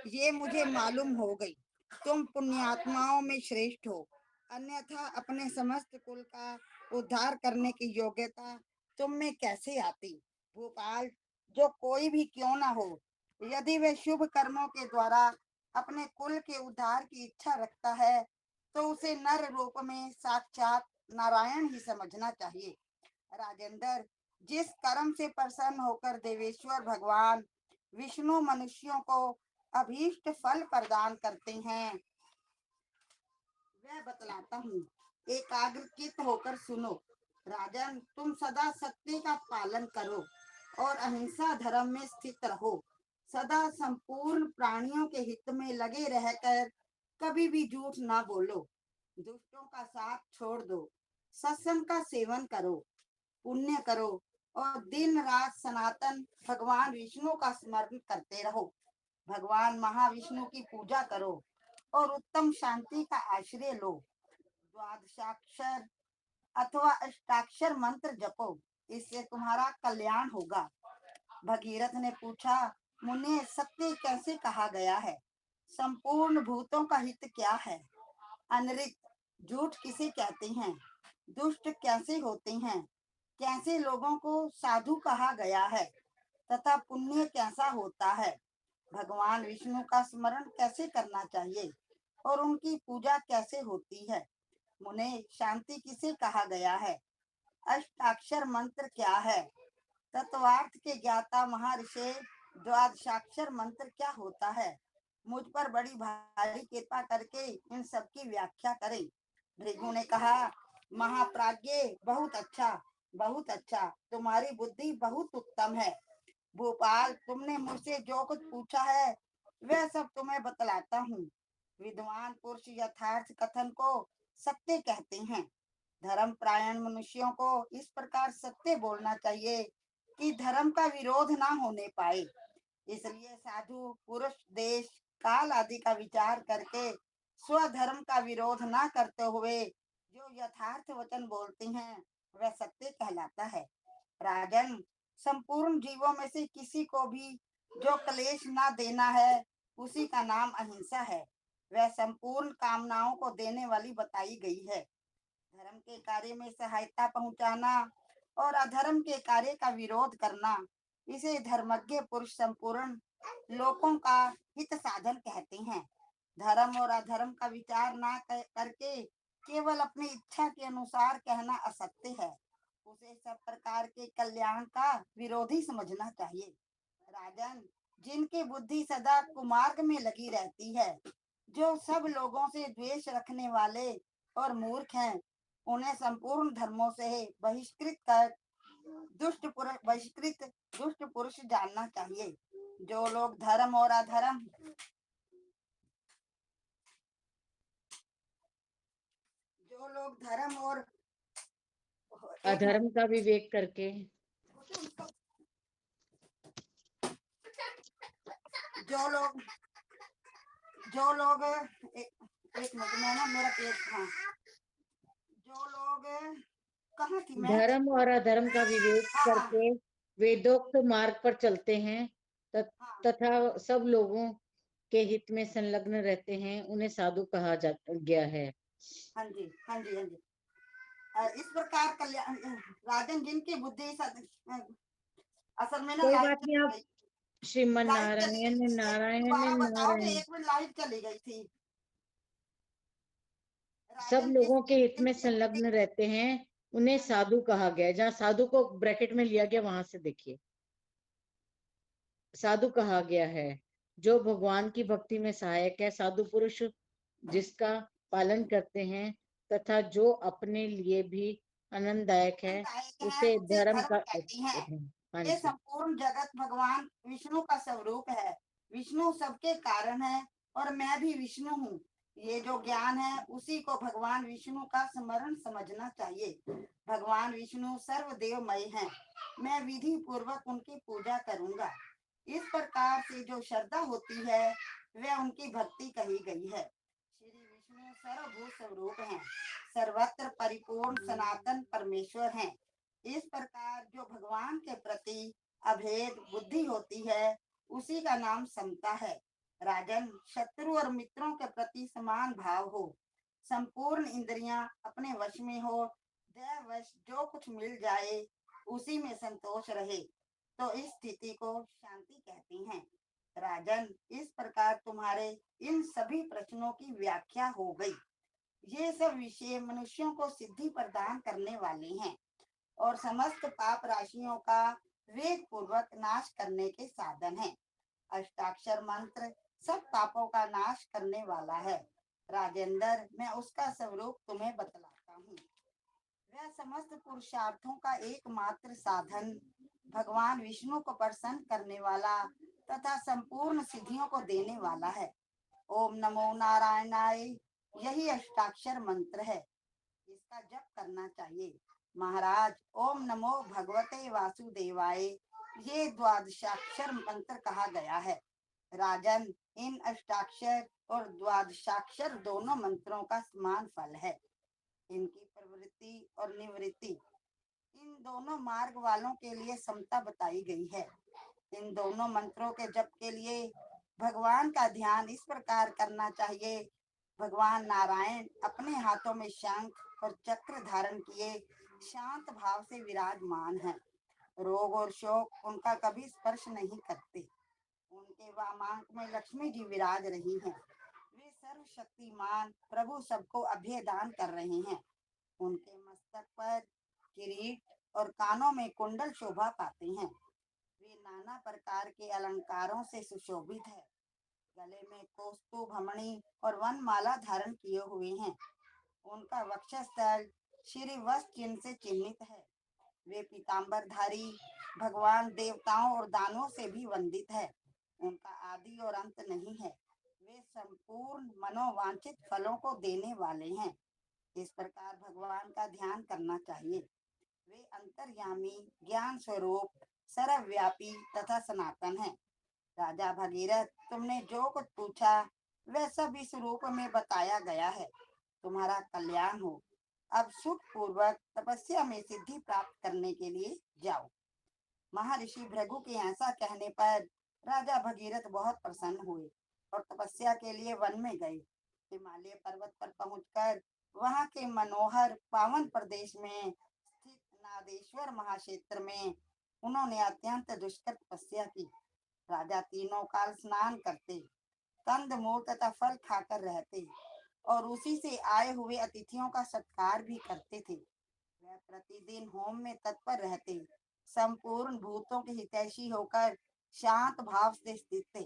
ये मुझे मालूम हो गई। तुम पुण्यात्माओं में श्रेष्ठ हो, अन्यथा अपने समस्त कुल का उद्धार करने की योग्यता तुम में कैसे आती? भोपाल, जो कोई भी क्यों ना हो, यदि वे शुभ कर्मों के द्वारा अपने कुल के उद्धार की इच्छा रखता है तो उसे नर रूप में साक्षात नारायण ही समझना चाहिए। राजेंद्र, जिस कर्म से प्रसन्न होकर देवेश्वर भगवान विष्णु मनुष्यों को अभीष्ट फल प्रदान करते हैं वह बतलाता हूँ, एकाग्रचित होकर सुनो। राजन, तुम सदा सत्य का पालन करो और अहिंसा धर्म में स्थित रहो। सदा संपूर्ण प्राणियों के हित में लगे रहकर कभी भी झूठ ना बोलो। दुष्टों का साथ छोड़ दो, सत्संग का सेवन करो, पुण्य करो और दिन रात सनातन भगवान विष्णु का स्मरण करते रहो। भगवान महाविष्णु की पूजा करो और उत्तम शांति का आश्रय लो। द्वादशाक्षर अथवा अष्टाक्षर मंत्र जपो। इससे तुम्हारा कल्याण होगा। भगीरथ ने पूछा, मुने सत्य कैसे कहा गया है? संपूर्ण भूतों का हित क्या है? अनृत झूठ किसे कहते हैं? दुष्ट कैसे होते हैं? कैसे लोगों को साधु कहा गया है? तथा पुण्य कैसा होता है? भगवान विष्णु का स्मरण कैसे करना चाहिए और उनकी पूजा कैसे होती है? मुने शांति किसे कहा गया है? अष्टाक्षर मंत्र क्या है? तत्वार्थ के ज्ञाता महर्षि द्वादशाक्षर मंत्र क्या होता है? मुझ पर बड़ी भारी कृपा करके इन सब की व्याख्या करें। भृगु ने कहा, महाप्राज्ञ, बहुत अच्छा, बहुत अच्छा, तुम्हारी बुद्धि बहुत उत्तम है। भोपाल, तुमने मुझसे जो कुछ पूछा है वह सब तुम्हें बतलाता हूँ। विद्वान पुरुष यथार्थ कथन को सत्य कहते हैं। धर्म प्रायण मनुष्यों को इस प्रकार सत्य बोलना चाहिए कि धर्म का विरोध ना होने पाए। इसलिए साधु पुरुष देश काल आदि का विचार करके स्वधर्म का विरोध ना करते हुए जो यथार्थ वचन बोलते हैं वह सत्य कहलाता है। राजन, संपूर्ण जीवों में से किसी को भी जो क्लेश ना देना है उसी का नाम अहिंसा है। वह संपूर्ण कामनाओं को देने वाली बताई गई है। धर्म के कार्य में सहायता पहुंचाना और अधर्म के कार्य का विरोध करना, इसे धर्मज्ञ पुरुष संपूर्ण लोगों का हित साधन कहते हैं। धर्म और अधर्म का विचार ना करके केवल अपनी इच्छा के अनुसार कहना असत्य है। उसे सब प्रकार के कल्याण का विरोधी समझना चाहिए। राजन, जिनकी बुद्धि सदा कुमार्ग में लगी रहती है, जो सब लोगों से द्वेष रखने वाले और मूर्ख हैं, उन्हें संपूर्ण धर्मों से बहिष्कृत कर दुष्ट पुरुष जानना चाहिए। जो लोग धर्म और अधर्म जो लोग धर्म और अधर्म का विवेक करके जो लोग एक मिनट में ना मेरा पेट, हाँ, जो लोग कहाँ थी मैं? धर्म और अधर्म का विवेक हाँ, करके वेदोक्त मार्ग पर चलते हैं तथा सब लोगों के हित में संलग्न रहते हैं, उन्हें साधु कहा जा गया है। हाँ जी, हाँ जी, हाँ जी। इस प्रकार कल्याण राजन, जिनकी बुद्धि असल में ना कोई लाइट बात नहीं, चली आप गई, श्रीमन लाइट चली नारायण गई, नारायण दोबारा बताओगे? नारायण। एक मिनट, लाइट चली गई थी। सब राजन, लोगों के हित में जिनकी बुद्धि, संलग्न रहते हैं, उन्हें साधु कहा गया है। जहाँ साधु को ब्रैकेट में लिया गया वहां से देखिए, साधु कहा गया है जो भगवान की भक्ति में सहायक है, साधु पुरुष जिसका पालन करते हैं तथा जो अपने लिए भी आनंददायक है, उसे उसे धर्म धर्म का। कहते हैं। हाँ ये जी, संपूर्ण जगत भगवान विष्णु का स्वरूप है। विष्णु सबके कारण है और मैं भी विष्णु हूँ। ये जो ज्ञान है उसी को भगवान विष्णु का स्मरण समझना चाहिए। भगवान विष्णु सर्वदेवमय हैं। मैं विधि पूर्वक उनकी पूजा करूंगा। इस प्रकार से जो श्रद्धा होती है वह उनकी भक्ति कही गई है। श्री विष्णु सर्वभूत स्वरूप हैं, सर्वत्र परिपूर्ण सनातन परमेश्वर हैं। इस प्रकार जो भगवान के प्रति अभेद बुद्धि होती है उसी का नाम समता है। राजन, शत्रु और मित्रों के प्रति समान भाव हो, संपूर्ण इंद्रियां अपने वश में हो, दैवश जो कुछ मिल जाए उसी में संतोष रहे, तो इस स्थिति को शांति कहते हैं। राजन, इस प्रकार तुम्हारे इन सभी प्रश्नों की व्याख्या हो गई। ये सब विषय मनुष्यों को सिद्धि प्रदान करने वाले हैं और समस्त पाप राशियों का वेग पूर्वक नाश करने के साधन है। अष्टाक्षर मंत्र सब पापों का नाश करने वाला है। राजेंद्र, मैं उसका स्वरूप तुम्हें बतलाता हूँ। वह समस्त पुरुषार्थों का एकमात्र साधन, भगवान विष्णु को प्रसन्न करने वाला तथा संपूर्ण सिद्धियों को देने वाला है। ओम नमो नारायणाय, यही अष्टाक्षर मंत्र है, इसका जप करना चाहिए। महाराज, ओम नमो भगवते वासुदेवाय, ये द्वादशाक्षर मंत्र कहा गया है। राजन, इन अष्टाक्षर और द्वादशाक्षर दोनों मंत्रों का समान फल है। इनकी प्रवृत्ति और निवृत्ति इन इन दोनों मार्ग वालों के लिए समता बताई गई है। इन दोनों मंत्रों के जप के लिए भगवान का ध्यान इस प्रकार करना चाहिए। भगवान नारायण अपने हाथों में शंख और चक्र धारण किए शांत भाव से विराजमान हैं। रोग और शोक उनका कभी स्पर्श नहीं करते। उनके वामांक में लक्ष्मी जी विराज रही हैं। वे सर्वशक्तिमान प्रभु सबको अभय दान कर रहे हैं। उनके मस्तक पर किरीट और कानों में कुंडल शोभा पाते हैं। वे नाना प्रकार के अलंकारों से सुशोभित है। गले में कौस्तुभ भमणी और वनमाला धारण किए हुए हैं। उनका वक्षस्थल श्री वस्त चिन्ह से चिन्हित है। वे पीताम्बरधारी भगवान देवताओं और दानों से भी वंदित है। उनका आदि और अंत नहीं है। वे संपूर्ण मनोवांछित फलों को देने वाले हैं। इस प्रकार भगवान का ध्यान करना चाहिए। वे अंतर्यामी, ज्ञान स्वरूप, सर्वव्यापी तथा सनातन है। राजा भगीरथ, तुमने जो कुछ पूछा वह सब इस रूप में बताया गया है। तुम्हारा कल्याण हो। अब सुख पूर्वक तपस्या में सिद्धि प्राप्त करने के लिए जाओ। महर्षि भृगु के ऐसा कहने पर राजा भगीरथ बहुत प्रसन्न हुए और तपस्या के लिए वन में गए। हिमालय पर्वत पर पहुंचकर वहां के मनोहर पावन प्रदेश में स्थित नादेश्वर महाक्षेत्र में उन्होंने अत्यंत दुष्कर तपस्या की। राजा तीनों काल स्नान करते, कंद मूल तथा फल खाकर रहते और उसी से आए हुए अतिथियों का सत्कार भी करते थे। वह प्रतिदिन होम में तत्पर रहते, संपूर्ण भूतों के हितैषी होकर शांत भाव से स्थित थे।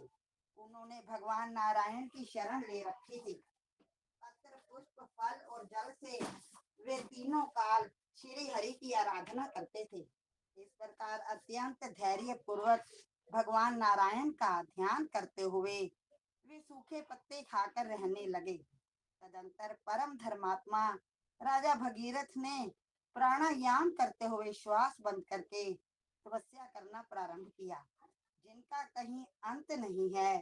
उन्होंने भगवान नारायण की शरण ले रखी थी। पत्र, पुष्प, फल और जल से वे तीनों काल श्री हरि की आराधना करते थे। इस प्रकार अत्यंत धैर्य पूर्वक भगवान नारायण का ध्यान करते हुए वे सूखे पत्ते खाकर रहने लगे। तदंतर परम धर्मात्मा राजा भगीरथ ने प्राणायाम करते हुए श्वास बंद करके तपस्या करना प्रारंभ किया, जिनका कहीं अंत नहीं है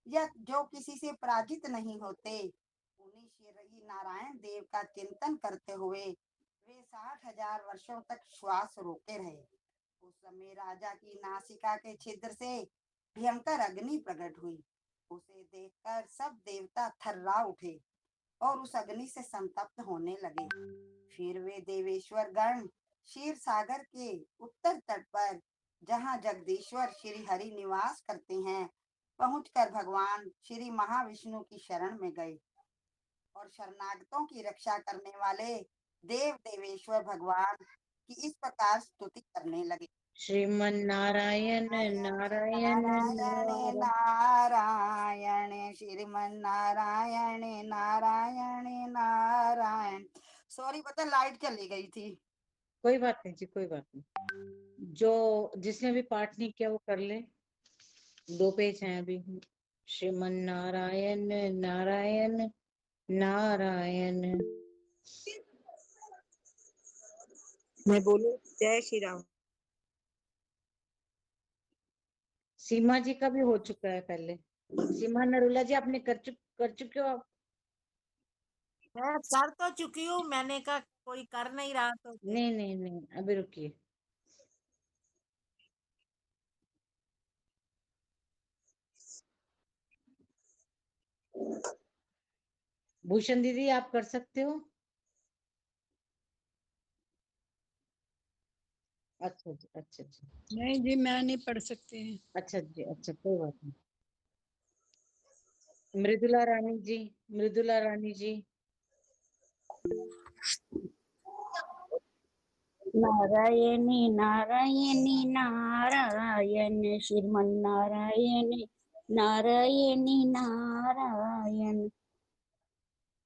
या जो किसी से पराजित नहीं होते। उन्हीं श्री नारायण देव का चिंतन करते हुए वे 60,000 वर्षों तक श्वास रोके रहे। उस समय राजा की नासिका के छिद्र से भयंकर अग्नि प्रकट हुई। उसे देखकर सब देवता थर्रा उठे और उस अग्नि से संतप्त होने लगे। फिर वे देवेश्वर गण क्षीर सागर के उत्तर तट पर, जहाँ जगदीश्वर श्री हरि निवास करते हैं, पहुंचकर भगवान श्री महाविष्णु की शरण में गए और शरणागतों की रक्षा करने वाले देव देवेश्वर भगवान की इस प्रकार स्तुति करने लगे। श्रीमन नारायण नारायण नारायण नारायण श्रीमन नारायण नारायण नारायण। सॉरी, पता लाइट चली गई थी। कोई बात नहीं जी, कोई बात नहीं। जो जिसने भी पाठ नहीं किया वो कर ले। 2 पेज हैं अभी। श्रीमन नारायण नारायण नारायण। मैं बोलूं? जय श्री राम। सीमा जी का भी हो चुका है पहले। सीमा नरूला जी, आपने कर चुके हो आप? मैं कर तो चुकी हूँ, मैंने कहा कोई कर नहीं रहा तो नहीं नहीं नहीं, अभी रुकिए। भूषण दीदी, आप कर सकते हो? अच्छा जी, अच्छा जी। नहीं जी, मैं नहीं पढ़ सकती हूँ। अच्छा जी, अच्छा, कोई बात नहीं। मृदुला रानी जी, मृदुला रानी जी। नारायणी नारायणी नारायण श्रीमन नारायण नारायणी नारायण।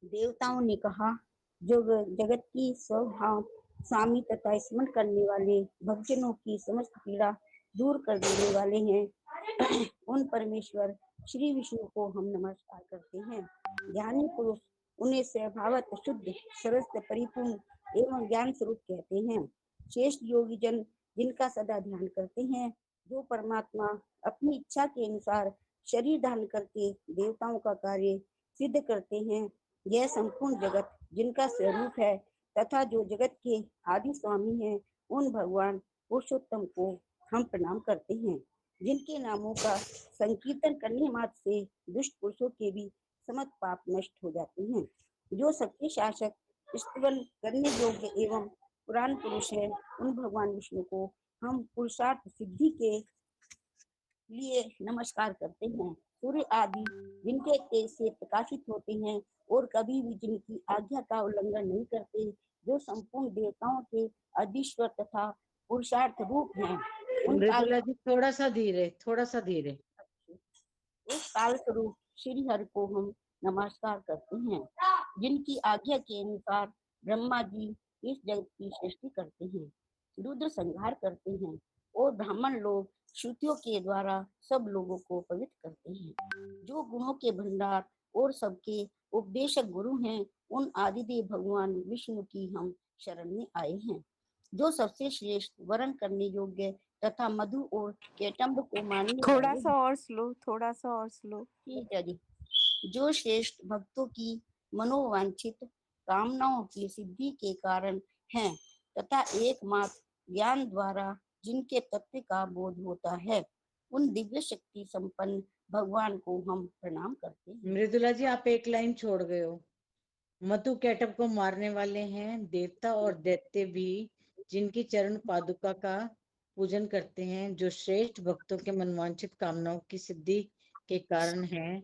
देवताओं ने कहा, जो जगत की स्वभाव स्वामी तथा स्मरण करने वाले भक्तजनों की समस्त पीड़ा दूर कर देने वाले हैं, उन परमेश्वर श्री विष्णु को हम नमस्कार करते हैं। ज्ञानी पुरुष उन्हें स्वभावत शुद्ध, सरस, परिपूर्ण एवं ज्ञान स्वरूप कहते हैं। श्रेष्ठ योगी जन जिनका सदा ध्यान करते हैं, जो परमात्मा अपनी इच्छा के अनुसार शरीर धारण करके देवताओं का कार्य सिद्ध करते हैं, यह संपूर्ण जगत जिनका स्वरूप है तथा जो जगत के आदि स्वामी हैं, उन भगवान पुरुषोत्तम को हम प्रणाम करते हैं, जिनके नामों का संकीर्तन करने मात्र से दुष्ट पुरुषों के भी समस्त पाप नष्ट हो जाते हैं। जो सबके शासक, स्तवन करने योग्य एवं पुराण पुरुष है, उन भगवान विष्णु को हम पुरुषार्थ सिद्धि के लिए नमस्कार करते हैं। सूर्य आदि जिनके तेज से प्रकाशित होते हैं और कभी भी जिनकी आज्ञा का उल्लंघन नहीं करते, जो संपूर्ण देवताओं के अधीश्वर तथा पुरुषार्थ रूप हैं, उन मृदुला जी थोड़ा सा धीरे। उस काल स्वरूप श्री हरि को हम नमस्कार करते हैं, जिनकी आज्ञा के अनुसार ब्रह्मा जी इस जगत की सृष्टि करते हैं, रुद्र संहार करते हैं और ब्राह्मण लोग श्रुतियों के द्वारा सब लोगों को पवित्र करते हैं। जो गुणों के भंडार और सबके उपदेशक गुरु हैं, उन आदिदेव भगवान विष्णु की हम शरण में आए हैं, जो सबसे श्रेष्ठ वर्ण करने योग्य तथा मधु और केटम्ब को मानने थोड़ा वाले सा और स्लो, थोड़ा सा और स्लो। ठीक है जी। जो श्रेष्ठ भक्तों की मनोवांछित कामनाओं की सिद्धि के कारण हैं तथा एकमात्र ज्ञान द्वारा जिनके तत्व का बोध होता है, उन दिव्य शक्ति संपन्न भगवान को हम प्रणाम करते हैं। मृदुला जी आप एक लाइन छोड़ गए हो। मधु कैटब को मारने वाले हैं देवता और दैत्य भी, जिनकी चरण पादुका का पूजन करते हैं, जो श्रेष्ठ भक्तों के मनवांछित कामनाओं की सिद्धि के कारण हैं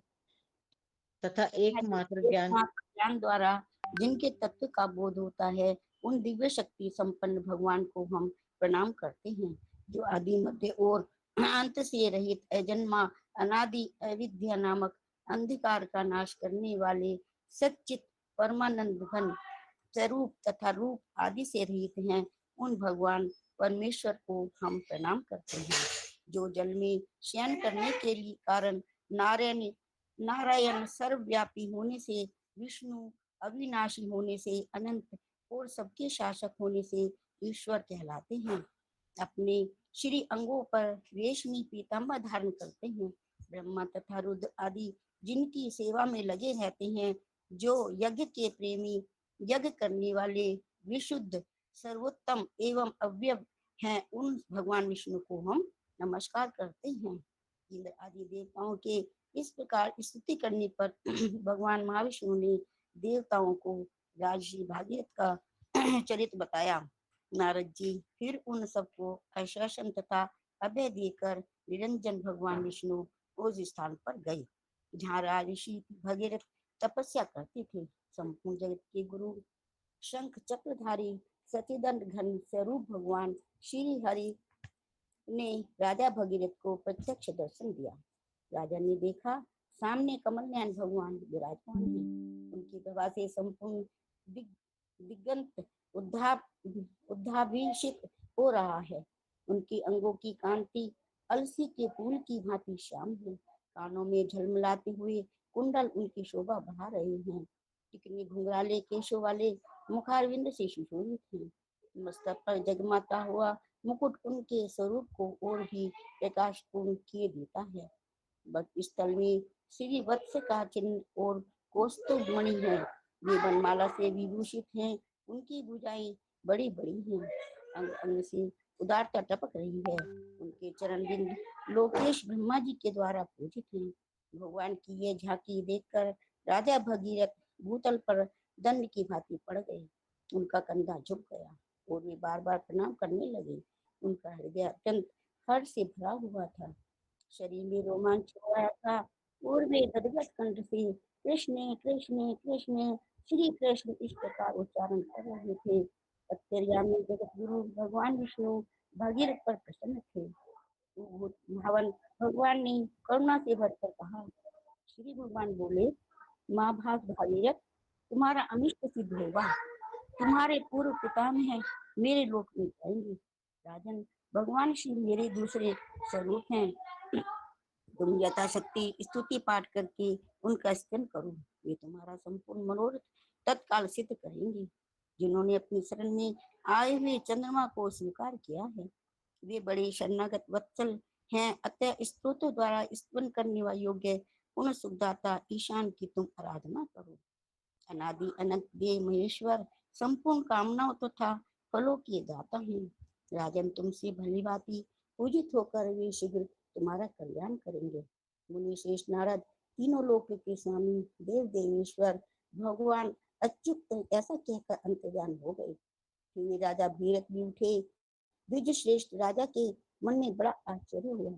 तथा एकमात्र ज्ञान ज्ञान द्वारा जिनके तत्व का बोध होता है, उन दिव्य शक्ति संपन्न भगवान को हम प्रणाम करते हैं, जो आदि मध्य और अंत से रहित अजन्मा अनादि अविद्या नामक अंधकार का नाश करने वाले सच्चित परमानंद घन स्वरूप तथा रूप आदि से रहित हैं। उन भगवान परमेश्वर को हम प्रणाम करते हैं, जो जल में शयन करने के लिए कारण नारायण सर्वव्यापी होने से, विष्णु अविनाशी होने से, अनंत और सबके शासक होने से ईश्वर कहलाते हैं। अपने श्री अंगों पर रेशमी पीताम्बर धारण करते हैं। ब्रह्मा तथा रुद्र आदि जिनकी सेवा में लगे रहते हैं, जो यज्ञ के प्रेमी, यज्ञ करने वाले, विशुद्ध, सर्वोत्तम एवं अव्यय हैं, उन भगवान विष्णु को हम नमस्कार करते हैं। इंद्र आदि देवताओं के इस प्रकार स्तुति करने पर भगवान महाविष्णु ने देवताओं को राजर्षि भागीरथ का चरित्र बताया। नारद जी फिर उन सबको आश्वासन तथा अभय देकर निरंजन भगवान विष्णु उस स्थान पर गए जहाँ राजर्षि भगीरथ तपस्या करते थे। संपूर्ण जगत के गुरु शंख चक्रधारी सचिदंड घन स्वरूप भगवान श्री हरि ने राजा भगीरथ को प्रत्यक्ष दर्शन दिया। राजा ने देखा सामने कमल नयन भगवान विराजमान हैं। उनकी प्रभा से संपूर्ण दिगंत उद्धाभिषेक हो रहा है। उनके अंगों की कांति अलसी के फूल की भांति श्याम है। कानों में झलमलाते हुए कुंडल उनकी शोभा बढ़ा रहे हैं। टिकने घुंघराले केशों वाले मुखारविंद से सुशोभित हैं। मस्तक पर जगमाता हुआ मुकुट उनके स्वरूप को और भी प्रकाशपूर्ण किए देता है। स्थल में श्री वत्स का चिन्ह और कौस्तुभ मणि है। वे वनमाला से विभूषित हैं। उनकी भुजाएं बड़ी बड़ी हैं। अंग अंग से उदारता टपक रही है। उनके चरण बिंद लोकेश ब्रह्मा जी के द्वारा पूजित हैं। भगवान की ये झांकी देखकर राजा भगीरथ भूतल पर दंड की भांति पड़ गए। उनका कंधा झुक गया और वे बार बार प्रणाम करने लगे। उनका हृदय अत्यंत हर्ष से भरा हुआ था। शरीर में रोमांच हो रहा था और वे गदगद कंठ से कृष्ण कृष्ण कृष्ण श्री कृष्ण इस प्रकार उच्चारण कर रहे थे। अंतर्यामी जगत गुरु भगवान विष्णु भगीरथ पर प्रसन्न थे। भावन भगवान ने करुणा से भरकर कहा। श्री भगवान बोले, माँ भाग भागीरथ, तुम्हारा अनिष्ट सिद्ध होगा। तुम्हारे पूर्व पितामह मेरे लोक में जाएंगे। राजन, भगवान श्री मेरे दूसरे स्वरूप हैं। तुम यथाशक्ति स्तुति पाठ करके उनका स्तन करो। वे तुम्हारा संपूर्ण मनोरथ तत्काल सिद्ध करेंगे। जिन्होंने अपनी शरण में आए हुए चंद्रमा को स्वीकार किया है, वे बड़े शरणागत वत्सल हैं। अतः स्तोत्रों द्वारा स्तवन करने वा योग्य उन सुखदाता ईशान की तुम आराधना करो। अनादि अनंत देव महेश्वर संपूर्ण कामनाओं तथा फलों के दाता हैं। राजन, तुमसे भली भांति पूजित होकर वे शीघ्र तुम्हारा कल्याण करेंगे। मुनि श्रेष्ठ नारद, तीनों लोक के स्वामी, देव देवेश्वर भगवान अच्युत ऐसा कहकर अंतर्ध्यान हो गए। फिर राजा भगीरथ भी उठे। द्विज श्रेष्ठ राजा के मन में बड़ा आश्चर्य हुआ।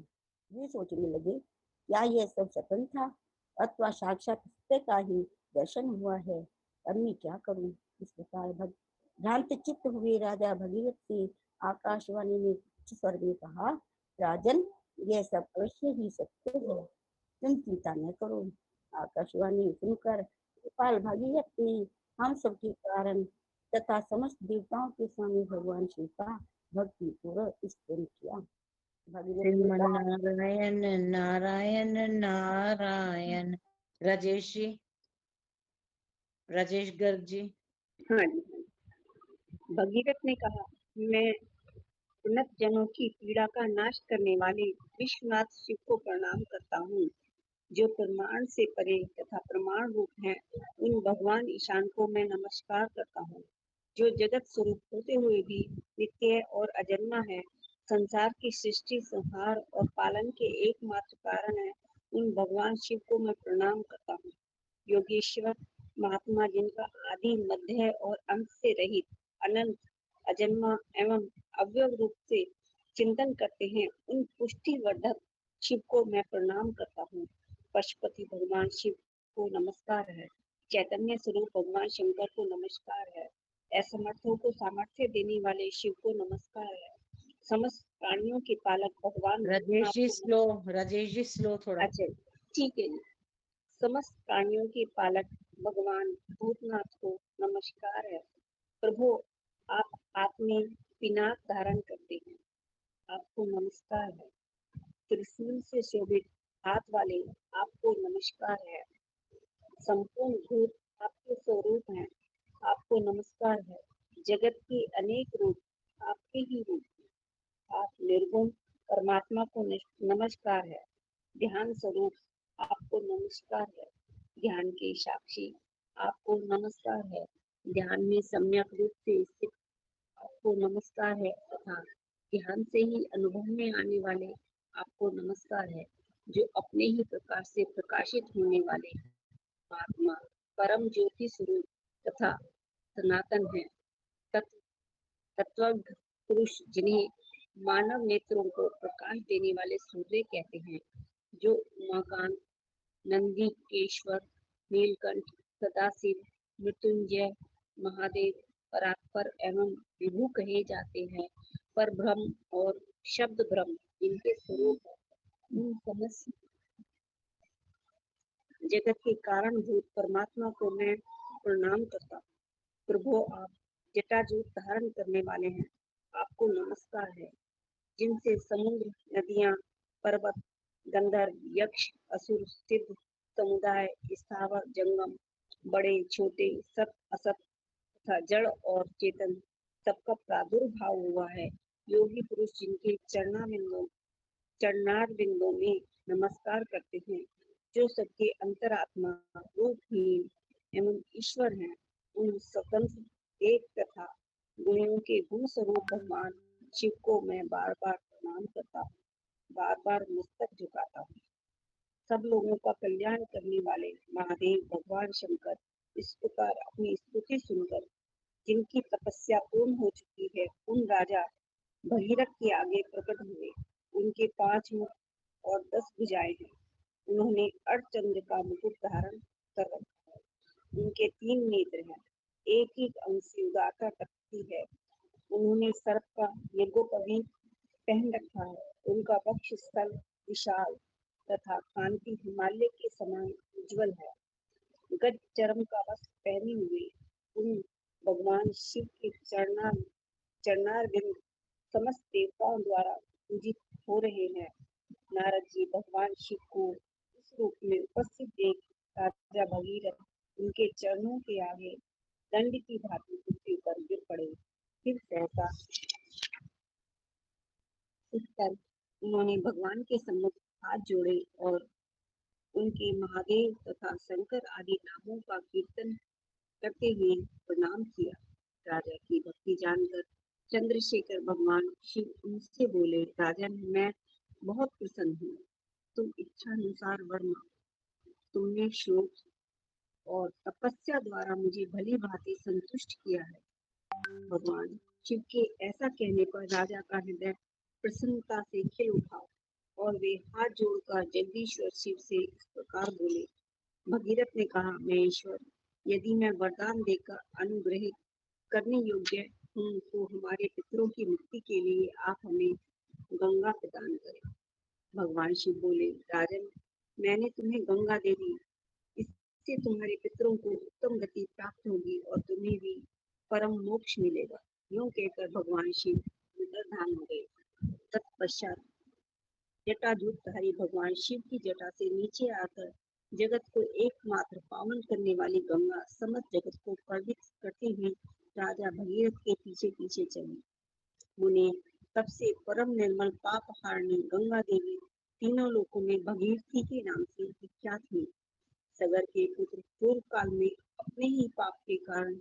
वे सोचने लगे, क्या यह सब सपन था अथवा साक्षात सत्य का ही दर्शन हुआ है? अब मैं क्या करूं? इस प्रकार भ्रांत चित्त हुए राजा भगीरथ से आकाशवाणी ने उच्च स्वर में कहा, राजन, यह सब अवश्य ही सत्य है, तुम चिंता न करो। आकाशवाणी सुनकर गोपाल भागीरथ ने हम सबके कारण तथा समस्त देवताओं के स्वामी भगवान शिव का भक्ति पूर्वक स्तुति किया। श्रीमन्नारायण नारायण नारायण। राजेश जी, राजेश गर्ग जी। हाँ जी, भगीरथ ने कहा, मैं उन्नत जनों की पीड़ा का नाश करने वाले विश्वनाथ शिव को प्रणाम करता हूँ, जो प्रमाण से परे तथा प्रमाण रूप हैं। उन भगवान ईशान को मैं नमस्कार करता हूँ, जो जगत स्वरूप होते हुए भी नित्य और अजन्मा है, संसार की सृष्टि, संहार और पालन के एकमात्र कारण है। उन भगवान शिव को मैं प्रणाम करता हूँ। योगेश्वर महात्मा, जिनका आदि मध्य और अंत से रहित अनंत अजन्मा एवं अव्यव रूप से चिंतन करते हैं, उन पुष्टिवर्धक शिव को मैं प्रणाम करता हूँ। पशुपति भगवान शिव को नमस्कार है। चैतन्य स्वरूप भगवान शंकर को नमस्कार है। असमर्थों को सामर्थ्य देने वाले शिव को नमस्कार है। समस्त प्राणियों के पालक भगवान राजेश जी स्लो, राजेश जी स्लो थोड़ा। अच्छा, ठीक है जी। समस्त प्राणियों के पालक भगवान भूतनाथ को नमस्कार है। प्रभु, आप आत्मे पिनाक धारण करते हैं, आपको नमस्कार है। त्रिशूल से शोभित हाथ वाले आपको नमस्कार है। संपूर्ण भूत आपके स्वरूप हैं, आपको नमस्कार है। जगत के अनेक रूप आपके ही रूप हैं। आप निर्गुण परमात्मा को नमस्कार है। ध्यान स्वरूप आपको नमस्कार है। ध्यान के साक्षी आपको नमस्कार है। ध्यान में सम्यक रूप से स्थित आपको नमस्कार है तथा ध्यान से ही अनुभव में आने वाले आपको नमस्कार है, जो अपने ही प्रकाश से प्रकाशित होने वाले आत्मा परम ज्योति स्वरूप तथा सनातन है। तत्वज्ञ पुरुष, जिन्हें मानव नेत्रों को प्रकाश देने वाले सूर्य कहते हैं, जो उमाकांत, नंदीकेश्वर, नीलकंठ, सदाशिव, मृत्युंजय, महादेव, परात्पर एवं विभु कहे जाते हैं, पर ब्रह्म और शब्द ब्रह्म इनके स्वरूप है। इन समस्त जगत के कारणभूत परमात्मा को मैं प्रणाम करता हूँ। प्रभु, आप जटाजूट धारण करने वाले हैं, आपको नमस्कार है। जिनसे समुद्र, नदियां, पर्वत, गंधर्व, यक्ष, असुर, सिद्ध समुदाय, स्थावर, जंगम, बड़े छोटे, सत असत तथा जड़ और चेतन सबका प्रादुर्भाव हुआ है। योगी पुरुष जिनके चरणार बिंदों में नमस्कार करते हैं, जो सबके अंतरात्मा रूपहीन एवं ईश्वर हैं, उन स्वतंत्र एक तथा गुणों के गुण स्वरूप भगवान शिव को मैं बार बार प्रणाम करता हूँ, बार बार मस्तक झुकाता हूँ। सब लोगों का कल्याण करने वाले महादेव भगवान शंकर इस प्रकार अपनी स्तुति सुनकर जिनकी तपस्या पूर्ण हो चुकी है, उन राजा भगीरथ के आगे प्रकट हुए। उनके 5 मुख और 10 भुजाएं हैं। उन्होंने अर्धचंद्र का मुकुट धारण कर रखा है। उनके 3 नेत्र हैं, एक एक अंग से उदारता टपकती है। उन्होंने सर्प का यज्ञोपवीत पहन रखा है। उनका वक्ष स्थल विशाल तथा कांति हिमालय के समान उज्जवल है। गज चरम का वस्त्र पहने हुए उन भगवान शिव के चरणार बिंद समस्त देवताओं द्वारा पूजित हो रहे हैं। नारद जी भगवान शिव को इस रूप में उपस्थित देख राजा भगीरथ उनके चरणों के आगे दंड की भांति पृथ्वी पर गिर पड़े। फिर सहसा उठकर उन्होंने भगवान के सम्मुख हाथ जोड़े और उनके महादेव तथा शंकर आदि नामों का कीर्तन करते हुए प्रणाम किया। राजा की भक्ति जानकर चंद्रशेखर भगवान शिव उनसे बोले, राजन मैं बहुत प्रसन्न हूँ। तुम इच्छानुसार वर मांगो। तुमने शोक और तपस्या द्वारा मुझे भली भांति संतुष्ट किया है। भगवान शिव के ऐसा कहने पर राजा का हृदय प्रसन्नता से खिल उठा और वे हाथ जोड़कर जगदीश्वर शिव से इस प्रकार बोले। भगीरथ ने कहा, महेश्वर, यदि मैं वरदान देकर अनुग्रहित करने योग्य हूँ तो हमारे पितरों की मुक्ति के लिए आप हमें गंगा प्रदान करें। भगवान शिव बोले, राजन मैंने तुम्हें गंगा दे दी, इससे तुम्हारे पितरों को उत्तम गति प्राप्त होगी और तुम्हें भी परम मोक्ष मिलेगा। यूं कहकर भगवान शिव अंतर्धान हो गए। तत्पश्चात जटाजूटधारी भगवान शिव की जटा से नीचे आकर जगत को एकमात्र पावन करने वाली गंगा समस्त जगत को पवित्र करती हुई राजा भगीरथ के पीछे पीछे चली। मुने, तब से परम निर्मल पाप हारणी गंगा देवी तीनों लोकों में भगीरथी के नाम से विख्यात हुई। सगर के पुत्र पूर्व काल में अपने ही पाप के कारण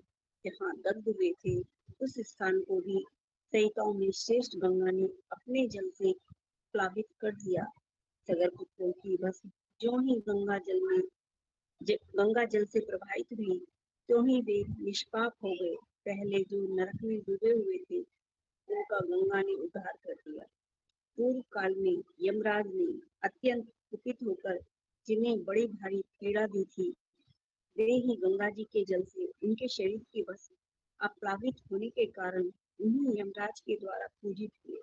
जहाँ दग्ध हुए थे, उस स्थान को भी सहिताओं में श्रेष्ठ गंगा ने अपने जल से प्लावित कर दिया। सगर पुत्रों की भस्म जो ही गंगा जल से प्रभावित हुई, त्यों ही वे निष्पाप हो गए। पहले जो नरक में डूबे हुए थे, उनका गंगा ने उद्धार कर दिया। पूर्व काल में यमराज ने अत्यंत कुपित होकर जिन्हें बड़ी भारी पीड़ा दी थी, वे ही गंगा जी के जल से उनके शरीर की भस्म अप्लावित होने के कारण उन्हीं यमराज के द्वारा पूजित हुए।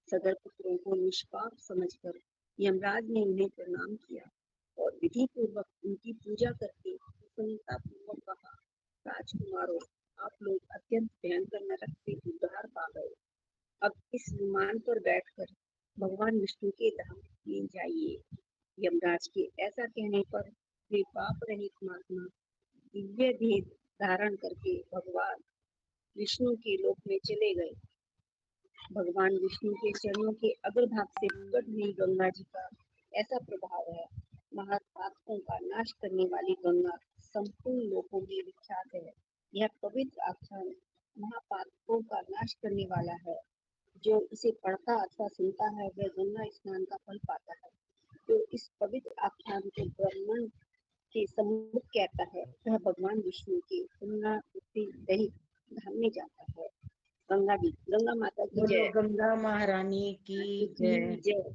सगर पुत्रों को निष्पाप समझकर यमराज ने उन्हें प्रणाम किया और विधि पूर्वक उनकी पूजा करके प्रसन्नता पूर्वक कहा, राजकुमारों, आप लोग अत्यंत भयंकर नरक से उद्धार पा गए। अब इस विमान पर बैठकर भगवान विष्णु के धाम में जाइए। यमराज के ऐसा कहने पर वे पाप रहित महात्मा दिव्य भेद धारण करके भगवान विष्णु के लोक में चले गए। भगवान विष्णु के चरणों के अग्रभाग से प्रकट हुई गंगा जी का ऐसा प्रभाव है। महापातकों का नाश करने वाली गंगा संपूर्ण लोकों में विख्यात है। यह पवित्र आख्यान महापातकों का नाश करने वाला है। जो इसे पढ़ता अथवा सुनता है वह गंगा स्नान का फल पाता है। जो इस पवित्र आख्यान को ब्राह्मण के सम्मुख कहता है, वह भगवान विष्णु के पुनरावृत्ति रहित धाम में जाता है। गंगा माता की जय। गंगा महारानी की जय। जय।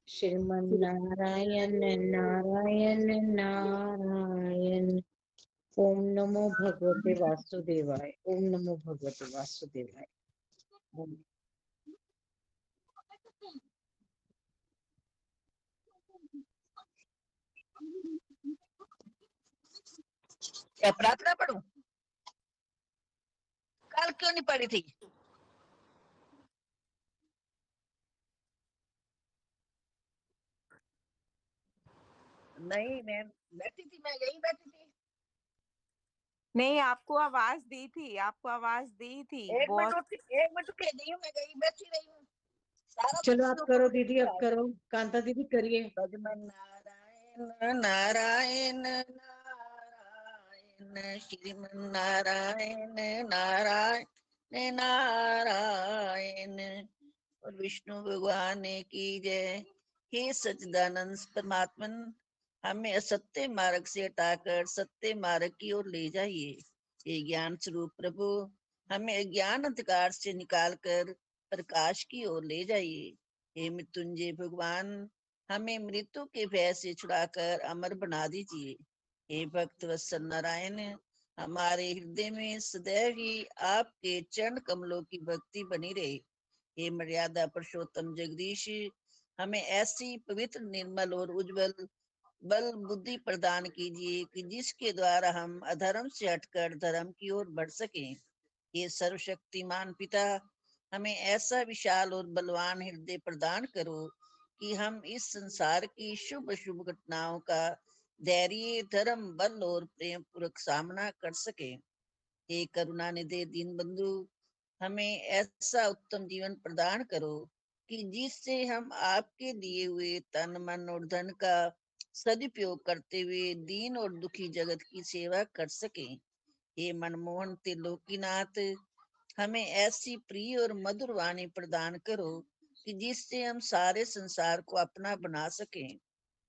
श्रीमन नारायण नारायण नारायण। ओम नमो भगवते वासुदेवाय। ओम नमो भगवते वासुदेवाय। क्या प्रार्थना पढ़ूं? कल क्यों नहीं पढ़ी थी? नहीं, मैं बैठी थी, मैं यही बैठी थी। नहीं, आपको आवाज दी थी, आपको आवाज दी थी। एक मिनट उठ के गई हूँ, मैं गई बैठी रही हूँ। चलो आप करो दीदी, अब करो। कांता दीदी करिए। भजमन नारायण नारायण नारायण, श्रीमन नारायण नारायण नारायण। और विष्णु भगवान की जय। हे सच्चिदानंद परमात्मन, हमें असत्य मार्ग से हटाकर सत्य मार्ग की ओर ले जाइए। हे ज्ञान स्वरूप प्रभु, हमें अज्ञान अंधकार से निकालकर प्रकाश की ओर ले जाइए। हे मृत्युंजय भगवान, हमें मृत्यु के भय से छुड़ाकर अमर बना दीजिए। हे भक्त वत्सल नारायण, हमारे हृदय में सदैव ही आपके चरण कमलों की भक्ति बनी रहे। हे मर्यादा पुरुषोत्तम जगदीश, हमें ऐसी पवित्र निर्मल और उज्जवल बल बुद्धि प्रदान कीजिए कि जिसके द्वारा हम अधर्म से हटकर धर्म की ओर बढ़ सकें। ये सर्वशक्तिमान पिता, हमें ऐसा विशाल और बलवान हृदय प्रदान करो कि हम इस संसार की शुभ शुभ घटनाओं का धैर्य, धर्म, बल और प्रेम पूर्वक सामना कर सके। हे करुणा निधि दीन बंधु, हमें ऐसा उत्तम जीवन प्रदान करो कि जिससे हम आपके दिए हुए तन मन और धन का सदुपयोग करते हुए दीन और दुखी जगत की सेवा कर सकें। हे मनमोहन त्रिलोकीनाथ, हमें ऐसी प्रिय और मधुर वाणी प्रदान करो कि जिससे हम सारे संसार को अपना बना सकें।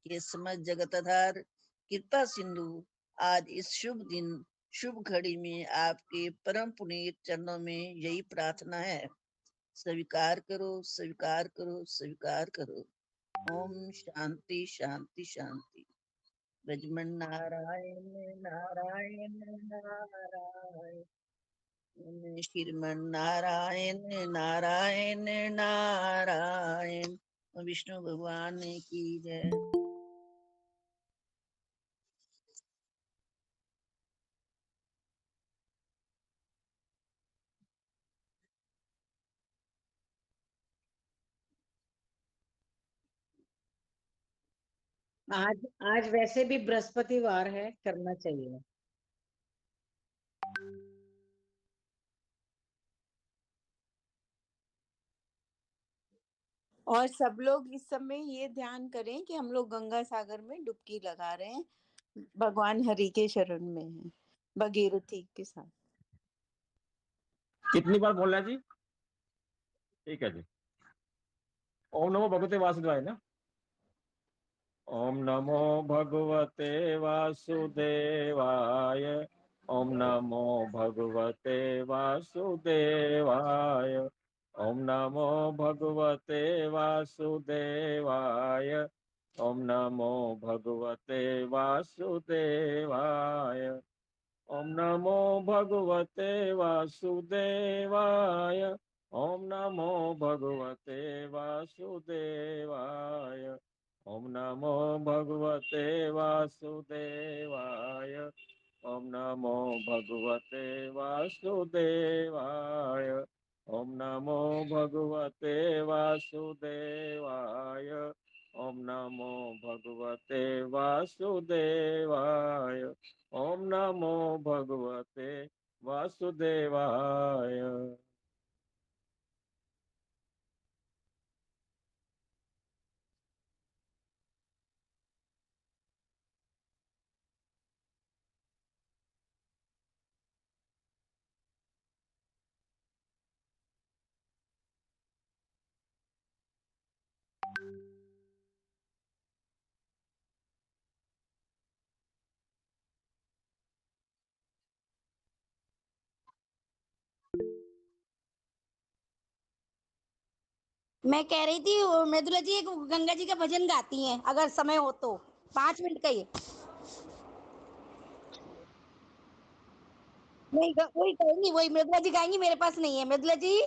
ये समझ जगतधार कृपा सिंधु आज इस शुभ दिन शुभ घड़ी में आपके परम पुनीत चरणों में यही प्रार्थना है। स्वीकार करो, स्वीकार करो, स्वीकार करो। ओम शांति शांति शांति। ब्रजमन नारायण नारायण नारायण, श्रीमन नारायण नारायण नारायण। विष्णु भगवान की जय। आज आज वैसे भी बृहस्पतिवार है, करना चाहिए। और सब लोग इस समय ये ध्यान करें कि हम लोग गंगा सागर में डुबकी लगा रहे हैं, भगवान हरि के शरण में हैं, भगीरथी के साथ। कितनी बार बोलना है जी? ठीक है जी। ओम नमो भगवते वासुदेवाय ना। ओम नमो भगवते वासुदेवाय। ओम नमो भगवते वासुदेवाय। ओम नमो भगवते वासुदेवाय। ओम नमो भगवते वासुदेवाय। ओम नमो भगवते वासुदेवाय। ओम नमो भगवते वासुदेवाय। ओम नमो भगवते वासुदेवाय। ओम नमो भगवते वासुदेवाय। ओम नमो भगवते वासुदेवाय। ओम नमो भगवते वासुदेवाय। ओम नमो भगवते वासुदेवाय। मैं कह रही थी मृदुला जी एक गंगा जी का भजन गाती हैं अगर समय हो तो, 5 मिनट का ही। नहीं वही कहेंगी, वही मृदुला जी गाएंगी, मेरे पास नहीं है। मृदुला जी,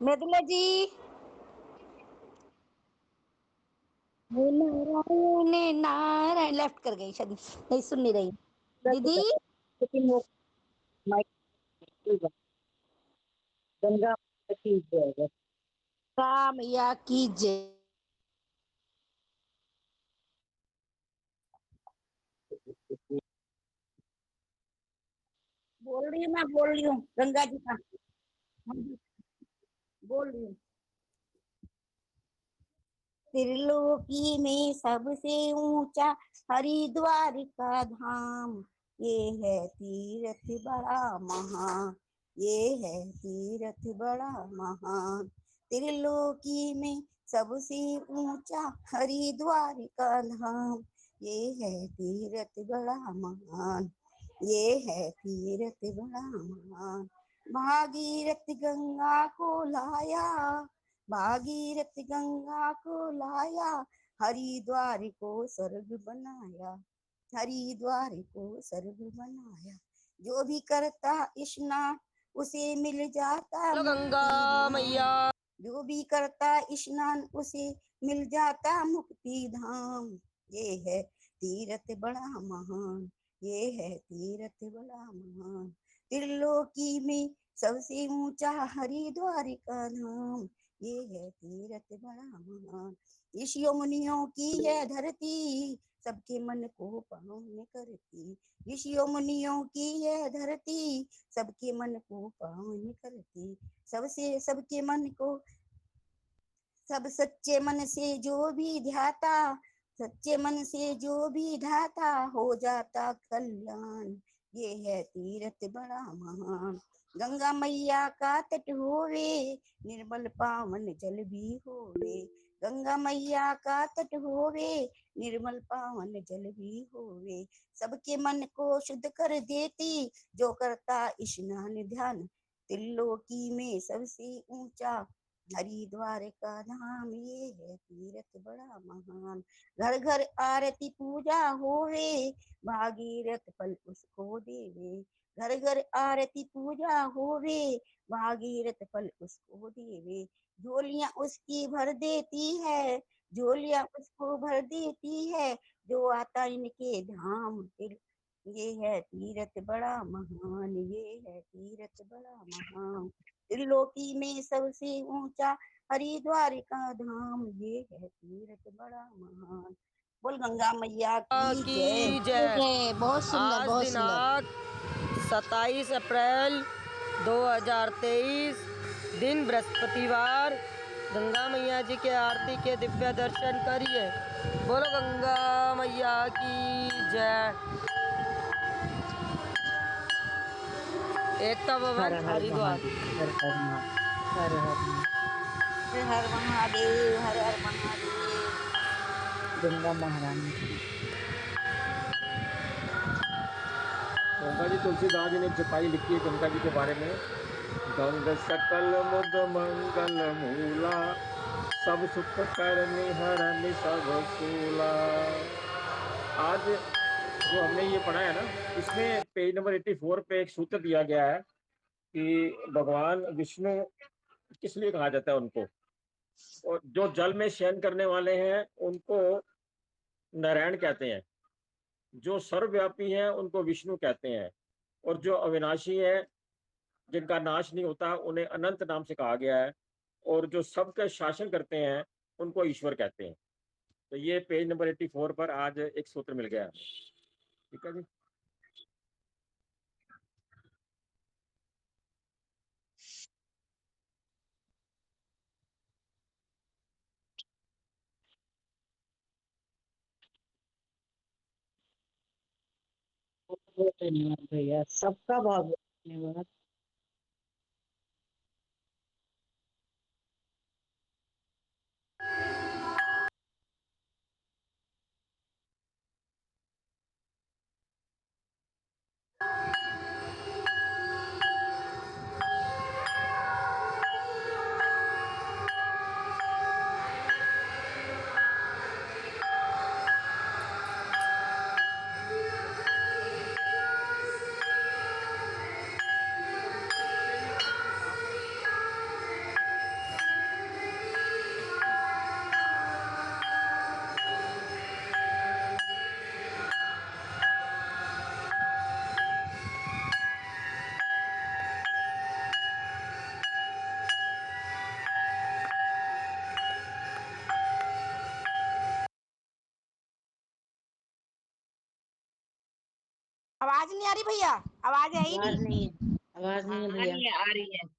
मृदुला जी। नारायण नारायण, लेफ्ट कर गई शायद, नहीं सुन नहीं रही दीदी। लेकिन वो माइक गंगा की जय। मैया की जय। बोल रही हूँ, मैं बोल रही हूँ गंगा जी का बोल रही हूँ। त्रिलोकी में सबसे ऊंचा हरिद्वार का धाम, ये है तीर्थ बड़ा महान, ये है तीर्थ बड़ा महान। त्रिलोकी में सबसे ऊंचा हरिद्वार का धाम, ये है तीर्थ बड़ा महान, ये है तीर्थ बड़ा महान। भागीरथ गंगा को लाया, भागीरथ गंगा को लाया, हरिद्वार को स्वर्ग बनाया, हरिद्वार को स्वर्ग बनाया। जो भी करता स्नान उसे मिल जाता गंगा मैया, जो भी करता स्नान उसे मिल जाता मुक्ति धाम। ये है तीर्थ बड़ा महान, ये है तीर्थ बड़ा महान। त्रिलोकी में सबसे ऊंचा हरिद्वार का धाम, ये है तीर्थ बड़ा महान। ऋषियों मुनियों की है धरती, सबके मन को पावन करती, ऋषियों मुनियों की है धरती, सबके मन को पावन करती। सबसे सबके मन को, सब सच्चे मन से जो भी ध्याता, सच्चे मन से जो भी ध्याता हो जाता कल्याण, ये है तीरथ बड़ा महान। गंगा मैया का तट होवे, निर्मल पावन जल भी होवे। गंगा मैया का तट होवे, निर्मल पावन जल भी होवे। सबके मन को शुद्ध कर देती, जो करता स्नान ध्यान। त्रिलोकी में सबसे ऊंचा, हरिद्वार का धाम। ये है तीरथ बड़ा महान। घर घर आरती पूजा होवे, भागीरथ फल उसको देवे। घर घर आरती पूजा होवे, भागीरथ फल उसको देवे। झोलियां उसकी भर देती है, झोलियां उसको भर देती है, जो आता इनके धाम। ये है तीरथ बड़ा महान, ये है तीरथ बड़ा महान। त्रिलोकी में सबसे ऊंचा, हरिद्वार का धाम। ये है तीरथ बड़ा महान। बोल गंगा मैया की जय। जय। बहुत सुंदर, आज बहुत सुंदर। दिनांक 27 अप्रैल 2023, दिन बृहस्पतिवार। गंगा मैया जी के आरती के दिव्य दर्शन करिए। बोलो गंगा मैया की जय। एकता भवन हरिद्वार। हर हर महादेव, हर हर महादेव। हर हर महादेव, हर हर महादेव। गंगा महारानी की। गंगा जी तुलसीदास जी ने एक चौपाई लिखी है गंगा जी के बारे में। गंग सकल मुद मंगल मूला, सब सुख करनि हरनि सब सूला। आज जो हमने ये पढ़ा है ना, इसमें पेज नंबर 84 पे एक सूत्र दिया गया है कि भगवान विष्णु किस लिए कहा जाता है उनको। और जो जल में शयन करने वाले हैं उनको नारायण कहते हैं, जो सर्वव्यापी हैं उनको विष्णु कहते हैं, और जो अविनाशी है जिनका नाश नहीं होता उन्हें अनंत नाम से कहा गया है, और जो सबका शासन करते हैं उनको ईश्वर कहते हैं। तो ये पेज नंबर 84 पर आज एक सूत्र मिल गया। ठीक है जी। बहुत बहुत धन्यवाद भैया, सबका बहुत बहुत धन्यवाद। आवाज नहीं आ रही भैया, आवाज आई आवाज नहीं। नहीं है, आवाज नहीं है भैया। आ रही है।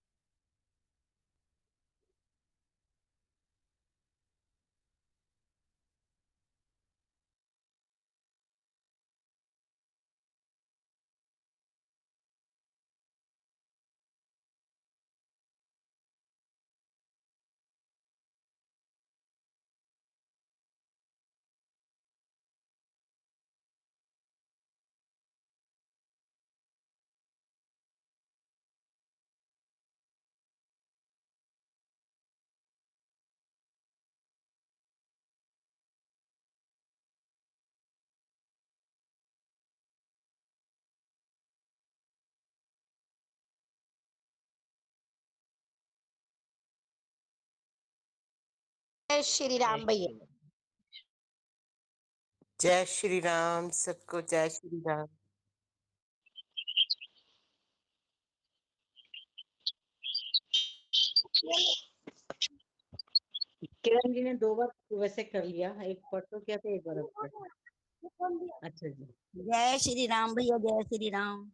जय श्री राम भैया। जय श्री राम सबको, जय श्री राम। किरण जी ने 2 बार वैसे कर लिया, एक पढ़ किया था, एक बार अब पढ़। अच्छा जी। जय श्री राम भैया, जय श्री राम।